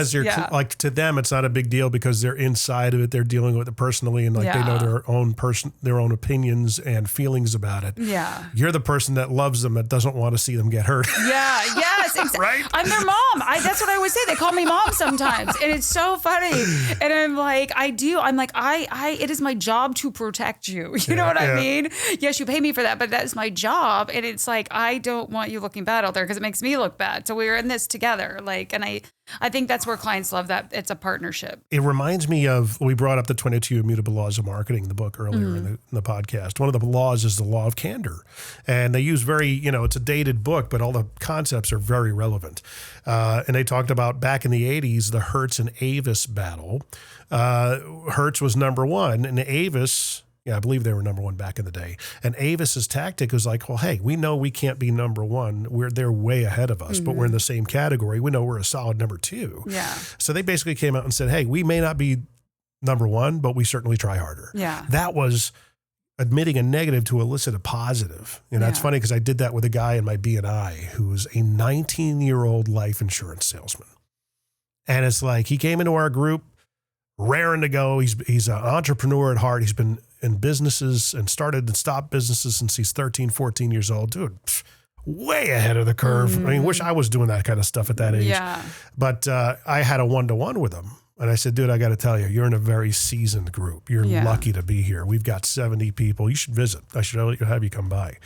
like to them, it's not a big deal because they're inside of it. They're dealing with it personally, and they know their own opinions and feelings about it. Yeah, you're the person that loves them that doesn't want to see them get hurt. Yeah, yes, exactly. Right. I'm their mom. That's what I always say. They call me mom sometimes, and it's so funny. And I'm like, it is my job to protect you. You know what I mean? Yes, you pay me for that, but that's my job. And it's like I don't want you looking bad out there because it makes me look bad. So we're in this together. And I think that's where clients love that. It's a partnership. It reminds me of, we brought up the 22 Immutable Laws of Marketing, the book earlier in the podcast. One of the laws is the law of candor. And they use it's a dated book, but all the concepts are very relevant. And they talked about back in the 80s, the Hertz and Avis battle. Hertz was number one, and Avis, I believe they were number one back in the day. And Avis's tactic was like, well, hey, we know we can't be number one. They're way ahead of us, but we're in the same category. We know we're a solid number two. Yeah. So they basically came out and said, hey, we may not be number one, but we certainly try harder. Yeah. That was admitting a negative to elicit a positive. And that's funny because I did that with a guy in my B&I who was a 19-year-old life insurance salesman. And it's like, he came into our group raring to go. He's an entrepreneur at heart. He's been in businesses and started and stopped businesses since he's 13, 14 years old. Dude, way ahead of the curve. I mean, wish I was doing that kind of stuff at that age. Yeah. But I had a one-to-one with him. And I said, dude, I got to tell you, you're in a very seasoned group. You're lucky to be here. We've got 70 people. You should visit. I should have you come by.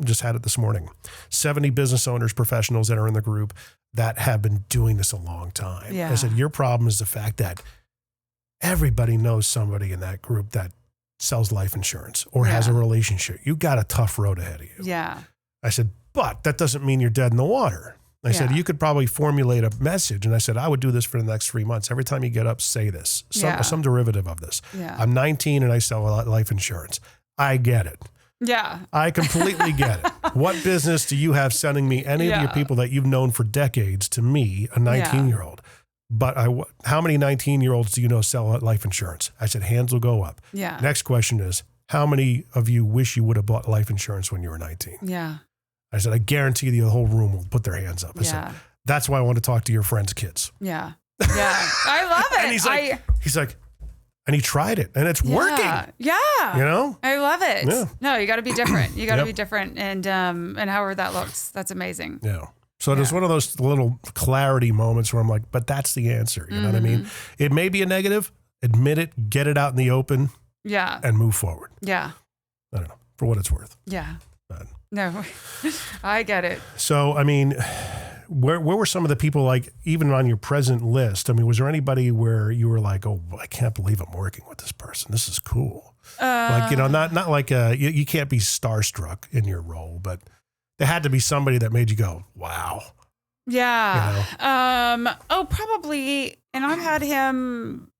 Just had it this morning. 70 business owners, professionals that are in the group that have been doing this a long time. Yeah. I said, your problem is the fact that everybody knows somebody in that group that sells life insurance or has a relationship. You got a tough road ahead of you. Yeah. I said, but that doesn't mean you're dead in the water. I said, you could probably formulate a message. And I said, I would do this for the next 3 months. Every time you get up, say this, some derivative of this. Yeah. I'm 19 and I sell life insurance. I get it. Yeah. I completely get it. What business do you have sending me any of your people that you've known for decades to me, a 19-year-old? But how many 19-year-olds do you know sell life insurance? I said, hands will go up. Yeah. Next question is, how many of you wish you would have bought life insurance when you were 19? Yeah. I said, I guarantee you the whole room will put their hands up. I said, that's why I want to talk to your friends' kids. Yeah. Yeah. I love it. And he's like, and he tried it and it's working. Yeah. You know? I love it. Yeah. No, you got to be different. You got to be different. And however that looks, that's amazing. Yeah. So there's one of those little clarity moments where I'm like, but that's the answer. You know what I mean? It may be a negative, admit it, get it out in the open. Yeah. And move forward. Yeah. I don't know, for what it's worth. Yeah. No, I get it. So, I mean, where were some of the people, like, even on your present list? I mean, was there anybody where you were like, oh, I can't believe I'm working with this person. This is cool. Like, not like you can't be starstruck in your role, but there had to be somebody that made you go, wow. Yeah. You know? Probably. And I've had him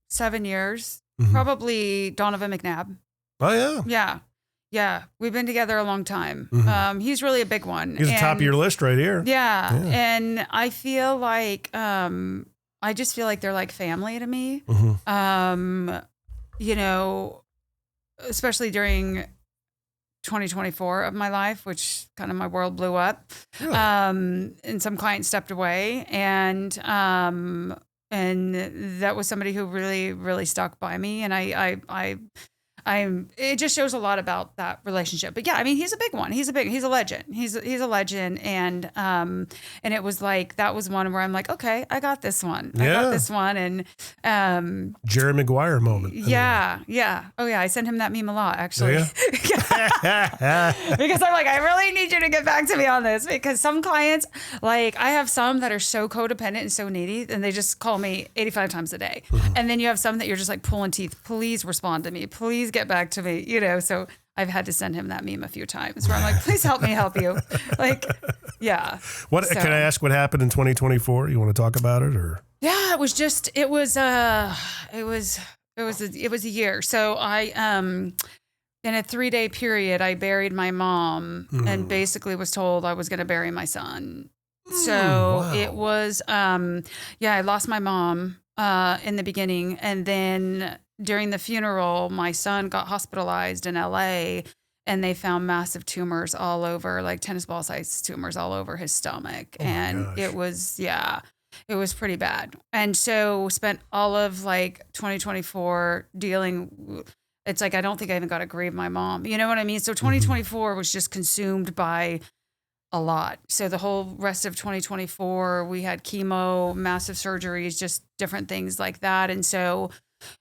7 years. Probably Donovan McNabb. Oh, yeah. Yeah. Yeah, we've been together a long time. He's really a big one. He's the top of your list right here. Yeah. And I feel like, I just feel like they're like family to me. You know, especially during 2024 of my life, which kind of my world blew up. Really? And some clients stepped away, and that was somebody who really, really stuck by me. And it just shows a lot about that relationship. But yeah, I mean, he's a big one. He's a legend. He's a legend. And it was like, that was one where I'm like, okay, I got this one. I got this one. And, Jerry Maguire moment. Yeah. Yeah. Oh yeah. I sent him that meme a lot, actually. Because I'm like, I really need you to get back to me on this, because some clients, like I have some that are so codependent and so needy, and they just call me 85 times a day. And then you have some that you're just like pulling teeth. Please respond to me. Please get back to me. So I've had to send him that meme a few times where I'm like, please help me help you. Like, yeah. Can I ask what happened in 2024? You want to talk about it, or? Yeah, it was a year. So I, in a 3-day period, I buried my mom and basically was told I was going to bury my son. So wow. It was, I lost my mom in the beginning. And then during the funeral, my son got hospitalized in LA, and they found massive tumors all over, like tennis ball size tumors all over his stomach. And it was pretty bad. And so spent all of like 2024 dealing. It's like, I don't think I even got to grieve my mom. You know what I mean? So 2024 was just consumed by a lot. So the whole rest of 2024, we had chemo, massive surgeries, just different things like that. And so,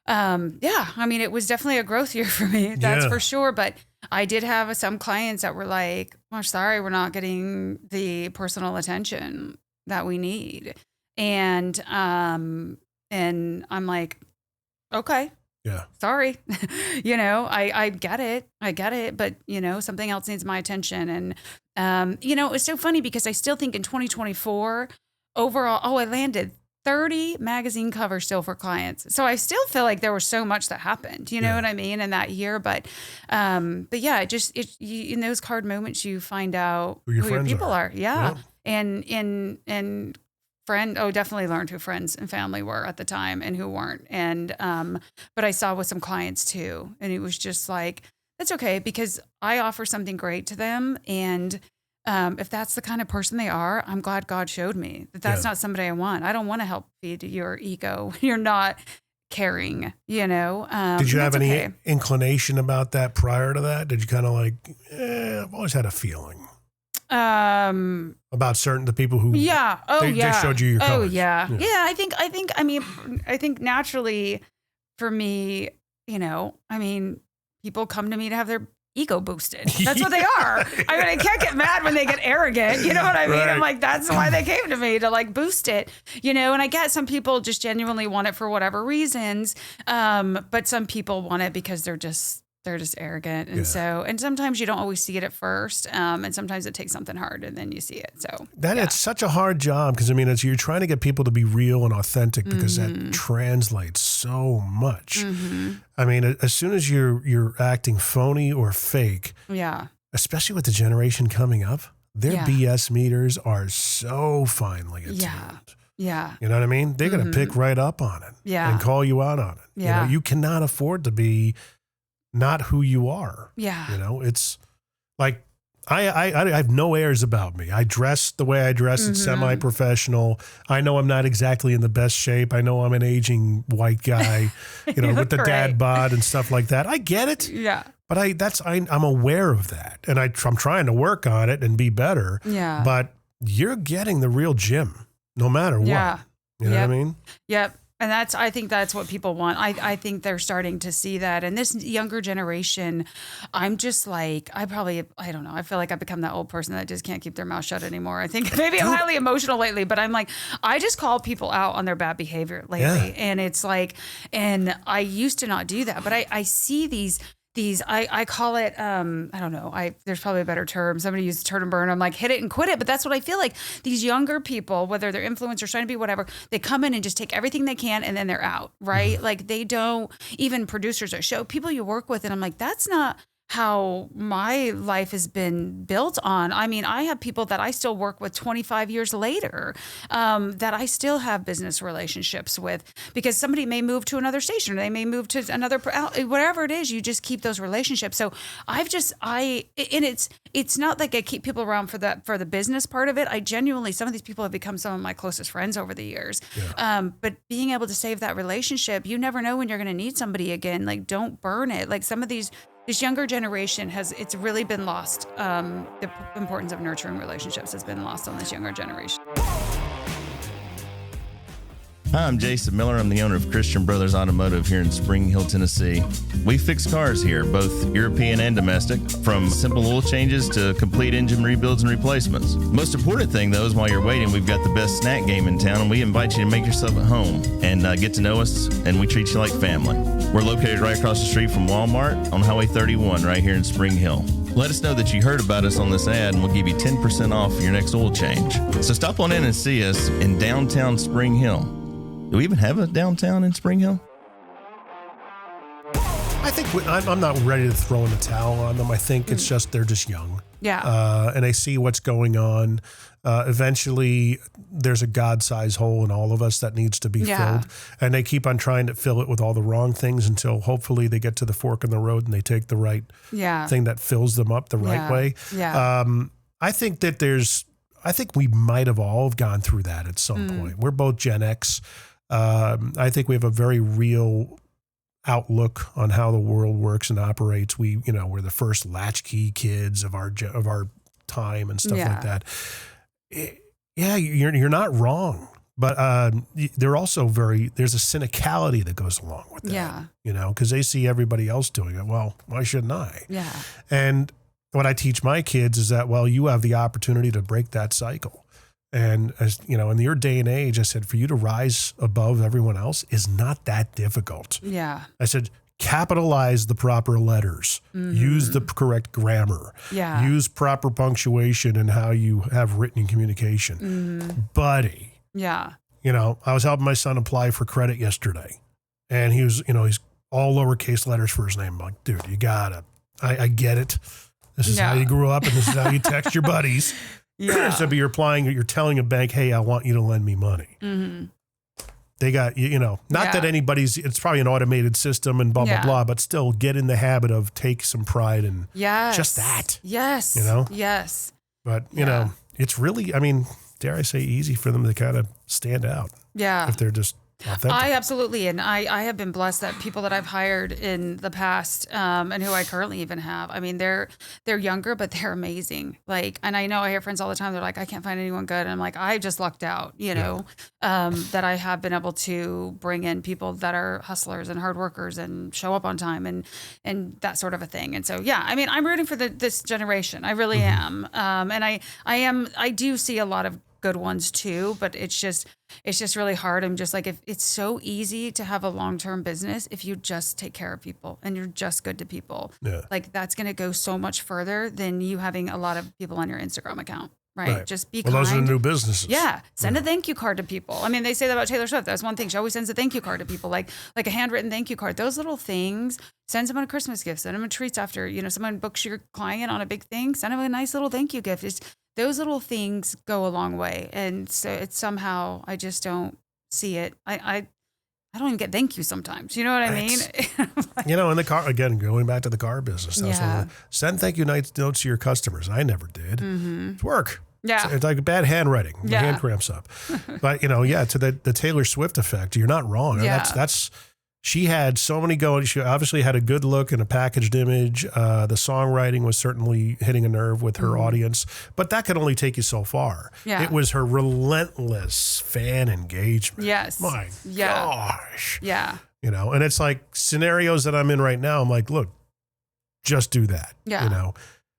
I mean, it was definitely a growth year for me. That's for sure. But I did have some clients that were like, "Oh, sorry, we're not getting the personal attention that we need." And I'm like, okay. Yeah. Sorry. I get it. But, something else needs my attention. And, it's so funny because I still think in 2024 overall, I landed 30 magazine covers still for clients. So I still feel like there was so much that happened, you know what I mean, in that year. But yeah, in those card moments, you find out who your people are. Yeah. And definitely learned who friends and family were at the time and who weren't. And, but I saw with some clients too. And it was just like, that's okay, because I offer something great to them. And if that's the kind of person they are, I'm glad God showed me that that's not somebody I want. I don't want to help feed your ego. You're not caring, Did you have any inclination about that prior to that? Did you kind of like, I've always had a feeling about the people who they showed you your colors. I think naturally for me, people come to me to have their ego boosted. That's what they are. I mean, I can't get mad when they get arrogant. You know what I mean? Right. I'm like, that's why they came to me, to like boost it, and I get some people just genuinely want it for whatever reasons. But some people want it because they're just arrogant. And and sometimes you don't always see it at first. And sometimes it takes something hard and then you see it. So it's such a hard job, because you're trying to get people to be real and authentic, because that translates so much. I mean, as soon as you're acting phony or fake, especially with the generation coming up, their BS meters are so finely attuned. Yeah. You know what I mean? They're going to pick right up on it and call you out on it. Yeah. You cannot afford to be not who you are. Yeah. It's like, I have no airs about me. I dress the way I dress. It's semi-professional. I know I'm not exactly in the best shape. I know I'm an aging white guy, with the dad bod and stuff like that. I get it. Yeah. But I'm aware of that, and I'm trying to work on it and be better. Yeah. But you're getting the real Jim, no matter what. Yeah. You know what I mean? Yep. And I think that's what people want. I think they're starting to see that. And this younger generation, I'm just like, I don't know. I feel like I've become that old person that just can't keep their mouth shut anymore. I think maybe I'm highly emotional lately, but I'm like, I just call people out on their bad behavior lately. Yeah. And it's like, and I used to not do that, but I see these, I call it, I don't know, there's probably a better term. Somebody used the turn and burn. I'm like, hit it and quit it. But that's what I feel like. These younger people, whether they're influencers, trying to be whatever, they come in and just take everything they can and then they're out, right? Like they don't, even producers or show people you work with. And I'm like, that's not how my life has been built on. I mean, I have people that I still work with 25 years later, that I still have business relationships with, because somebody may move to another station, or they may move to another, whatever it is, you just keep those relationships. So it's not like I keep people around for the business part of it. I genuinely, some of these people have become some of my closest friends over the years. Yeah. But being able to save that relationship, you never know when you're going to need somebody again. Like, don't burn it. Like, some of this younger generation it's really been lost. The importance of nurturing relationships has been lost on this younger generation. Hi, I'm Jason Miller. I'm the owner of Christian Brothers Automotive here in Spring Hill, Tennessee. We fix cars here, both European and domestic, from simple oil changes to complete engine rebuilds and replacements. Most important thing, though, is while you're waiting, we've got the best snack game in town, and we invite you to make yourself at home and get to know us, and we treat you like family. We're located right across the street from Walmart on Highway 31 right here in Spring Hill. Let us know that you heard about us on this ad, and we'll give you 10% off your next oil change. So stop on in and see us in downtown Spring Hill. Do we even have a downtown in Spring Hill? I think I'm not ready to throw in the towel on them. I think it's just they're just young. Yeah. And they see what's going on. Eventually, there's a God-sized hole in all of us that needs to be filled. And they keep on trying to fill it with all the wrong things until hopefully they get to the fork in the road and they take the right thing that fills them up the right way. Yeah. I think that I think we might have all gone through that at some point. We're both Gen X. I think we have a very real outlook on how the world works and operates. We're the first latchkey kids of our time and stuff like that. Yeah, you're not wrong, but they're also there's a cynicality that goes along with that. Yeah. Because they see everybody else doing it. Well, why shouldn't I? Yeah. And what I teach my kids is that, well, you have the opportunity to break that cycle. And as you know, in your day and age, I said, for you to rise above everyone else is not that difficult. Yeah. I said, capitalize the proper letters, use the correct grammar, use proper punctuation in how you have written communication. Buddy. Yeah. I was helping my son apply for credit yesterday, and he was, he's all lowercase letters for his name. I'm like, dude, you gotta, I get it. This is how you grew up, and this is how you text your buddies. Yeah. So you're telling a bank, hey, I want you to lend me money. Mm-hmm. They got, not that it's probably an automated system and blah, blah, blah, but still get in the habit of take some pride in just that. Yes. Yes. But, it's really, dare I say, easy for them to kind of stand out. Yeah. If they're just authentic. I absolutely. And I have been blessed that people that I've hired in the past, and who I currently even have, they're younger, but they're amazing. And I know I hear friends all the time. They're like, I can't find anyone good. And I'm like, I just lucked out, that I have been able to bring in people that are hustlers and hard workers and show up on time and that sort of a thing. And so, I'm rooting for this generation. I really am. And I do see a lot of good ones too, but it's just really hard. I'm just like, if it's so easy to have a long-term business, if you just take care of people and you're just good to people, that's going to go so much further than you having a lot of people on your Instagram account. Right. Just be kind. Those are the new businesses. Yeah. Send a thank you card to people. They say that about Taylor Swift. That's one thing. She always sends a thank you card to people, like a handwritten thank you card. Those little things, send someone a Christmas gift, send them a treats after, someone books your client on a big thing, send them a nice little thank you gift. Those little things go a long way. And so it's somehow, I just don't see it. I don't even get thank you sometimes. You know what I mean? In the car, again, going back to the car business. Send thank you notes to your customers. I never did. Mm-hmm. It's work. Yeah. It's like bad handwriting. My hand cramps up. But, to the Taylor Swift effect, you're not wrong. Yeah. She had so many going. She obviously had a good look and a packaged image. The songwriting was certainly hitting a nerve with her audience, but that could only take you so far. Yeah. It was her relentless fan engagement. Yes. My gosh. Yeah. And it's like scenarios that I'm in right now. I'm like, look, just do that. Yeah.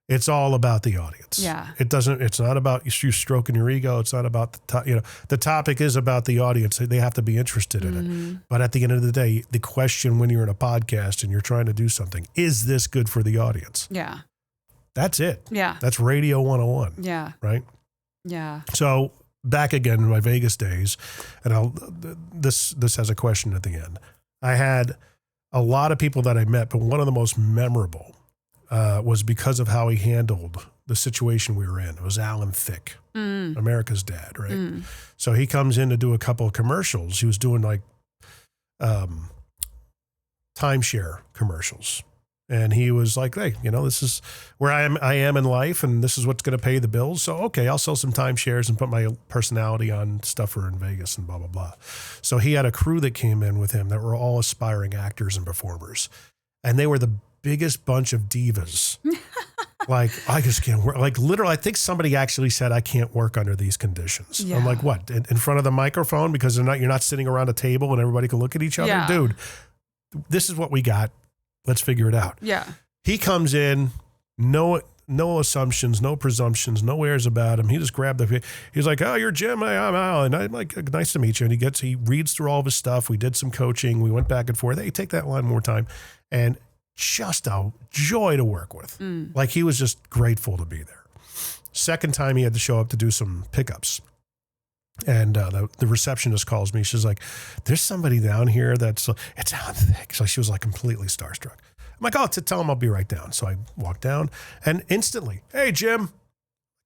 It's all about the audience. Yeah. It's not about you stroking your ego. It's not about the topic is about the audience. They have to be interested in it. But at the end of the day, the question when you're in a podcast and you're trying to do something, is this good for the audience? Yeah. That's it. Yeah. That's Radio 101. Yeah. Right? Yeah. So back again in my Vegas days, and this has a question at the end. I had a lot of people that I met, but one of the most memorable was because of how he handled the situation we were in. It was Alan Thicke, America's dad, right? So he comes in to do a couple of commercials. He was doing like timeshare commercials. And he was like, hey, this is where I am in life, and this is what's going to pay the bills. So, okay, I'll sell some timeshares and put my personality on stuff for in Vegas and blah, blah, blah. So he had a crew that came in with him that were all aspiring actors and performers. And they were the biggest bunch of divas. Like, I just can't work. Like, literally, I think somebody actually said, I can't work under these conditions. Yeah. I'm like, what? In front of the microphone? Because you're not sitting around a table and everybody can look at each other? Yeah. Dude, this is what we got. Let's figure it out. Yeah. He comes in, no assumptions, no presumptions, no airs about him. He just grabbed he's like, oh, you're Jim. I'm Al. And I'm like, nice to meet you. And he reads through all of his stuff. We did some coaching. We went back and forth. Hey, take that line more time. And just a joy to work with. Like, he was just grateful to be there. Second time he had to show up to do some pickups. And the receptionist calls me. She's like, there's somebody down here it's Alan Thicke. So she was like completely starstruck. I'm like, oh, tell him I'll be right down. So I walk down and instantly, hey, Jim,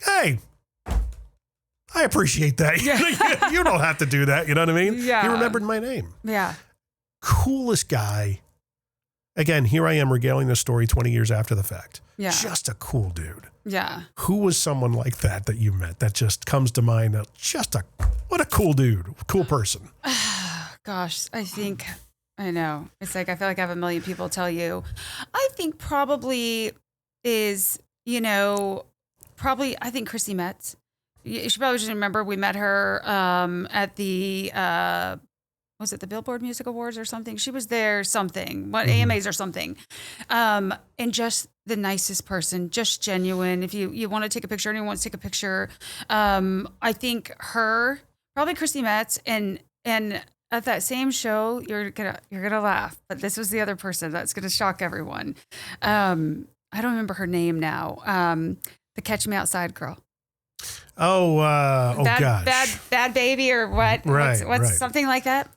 hey, I appreciate that. Yeah. You don't have to do that. You know what I mean? Yeah. He remembered my name. Yeah. Coolest guy. Again, here I am regaling this story 20 years after the fact. Yeah. Just a cool dude. Yeah. Who was someone like that you met that just comes to mind? What a cool dude, cool person. Gosh, I know. It's like, I feel like I have a million people tell you. I think probably is, I think Chrissy Metz. You should probably just remember we met her at the, was it the Billboard Music Awards or something? She was there AMAs or something. And just the nicest person, just genuine. If you want to take a picture, anyone wants to take a picture. I think her, probably Chrissy Metz, and at that same show, you're gonna laugh, but this was the other person that's gonna shock everyone. I don't remember her name now. The Catch Me Outside girl. Bad baby or what? Right, what's something like that.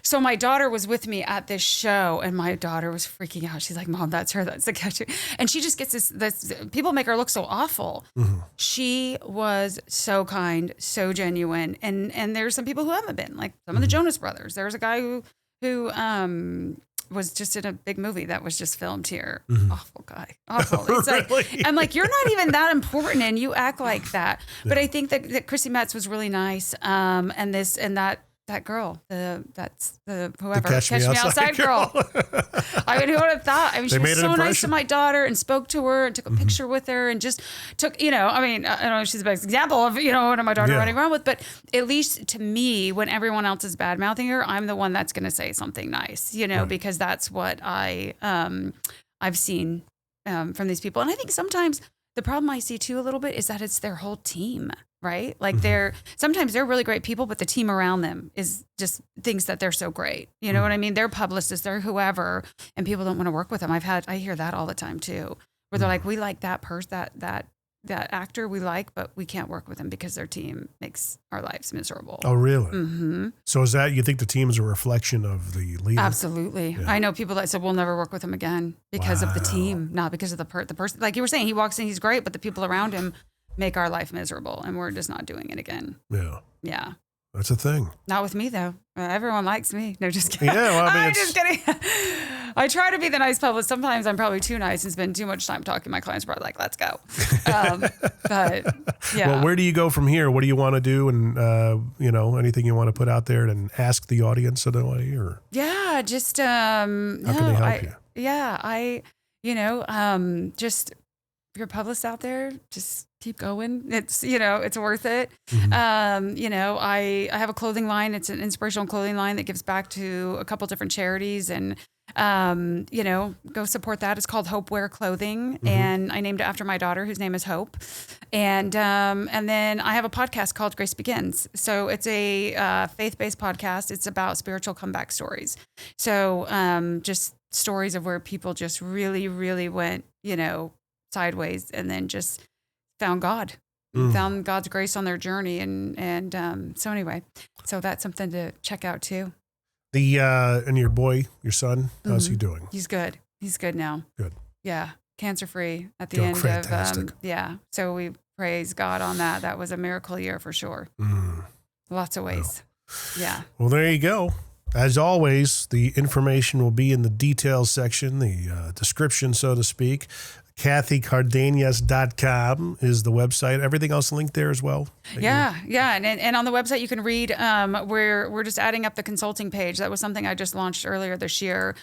So my daughter was with me at this show, and my daughter was freaking out. She's like, "Mom, that's her. That's the Catch Me." And she just gets this. People make her look so awful. Mm-hmm. She was so kind, so genuine, and there's some people who haven't been, like some of the Jonas Brothers. There was a guy who was just in a big movie that was just filmed here. Mm-hmm. Awful guy. Awful. It's really? I'm like, you're not even that important and you act like that. Yeah. But I think that Chrissy Metz was really nice. And that girl, that's the whoever, the Catch Me Outside girl. I mean, who would have thought? I mean, she was so nice to my daughter and spoke to her and took a picture with her and just took, I don't know if she's the best example of, one of my daughter running around with, but at least to me, when everyone else is bad mouthing her, I'm the one that's going to say something nice, because that's what I've seen from these people. And I think sometimes the problem I see too a little bit is that it's their whole team. Right? Like sometimes they're really great people, but the team around them is just thinks that they're so great. You know what I mean? They're publicists, they're whoever, and people don't want to work with them. I hear that all the time too, where they're like, we like that person, that actor we like, but we can't work with them because their team makes our lives miserable. Oh, really? Mm-hmm. So is that, you think the team is a reflection of the leader? Absolutely. Yeah. I know people that said, we'll never work with him again because of the team, not because of the person. Like you were saying, he walks in, he's great, but the people around him make our life miserable, and we're just not doing it again. Yeah. Yeah. That's a thing. Not with me, though. Everyone likes me. No, just kidding. Yeah, well, I'm just kidding. I try to be the nice publicist. Sometimes I'm probably too nice and spend too much time talking to my clients. Probably like, let's go. But yeah. Well, where do you go from here? What do you want to do? And, anything you want to put out there and ask the audience in a way? Or? Yeah, just, how can they help you? Yeah, just, if you're a publicist out there, just keep going. It's, it's worth it. Mm-hmm. I have a clothing line. It's an inspirational clothing line that gives back to a couple different charities, and, go support that. It's called Hope Wear Clothing. Mm-hmm. And I named it after my daughter, whose name is Hope. And then I have a podcast called Grace Begins. So it's a faith-based podcast. It's about spiritual comeback stories. So just stories of where people just really, really went, sideways and then just found God, found God's grace on their journey. And so anyway, so that's something to check out too. And your son, how's he doing? He's good. He's good now. Good. Yeah. cancer-free at the end fantastic. of, So we praise God on that. That was a miracle year for sure. Lots of ways. Yeah. Well, there you go. As always, the information will be in the details section, the description, so to speak. CathyCardenas.com is the website. Everything else linked there as well? Yeah. And on the website, you can read, we're just adding up the consulting page. That was something I just launched earlier this year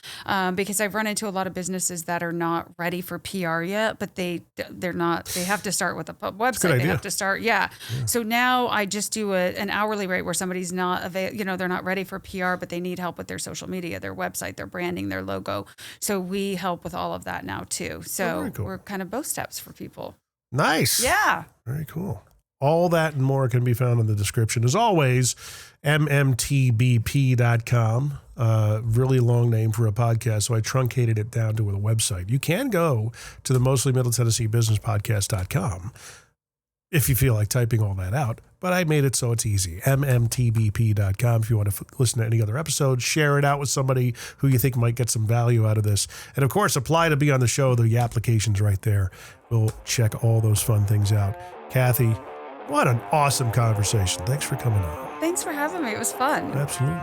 because I've run into a lot of businesses that are not ready for PR yet, but they're not, they have to start with a website. They have to start. Yeah. So now I just do an hourly rate where somebody's not they're not ready for PR, but they need help with their social media, their website, their branding, their logo. So we help with all of that now too. So we're kind of both steps for people. Nice. Yeah. Very cool. All that and more can be found in the description. As always, mmtbp.com. Really long name for a podcast, so I truncated it down to a website. You can go to the Mostly Middle Tennessee Business Podcast.com if you feel like typing all that out, but I made it so it's easy. mmtbp.com. If you want to listen to any other episodes, share it out with somebody who you think might get some value out of this. And of course, apply to be on the show. The application's right there. We'll check all those fun things out. Cathy, what an awesome conversation. Thanks for coming on. Thanks for having me. It was fun. Absolutely.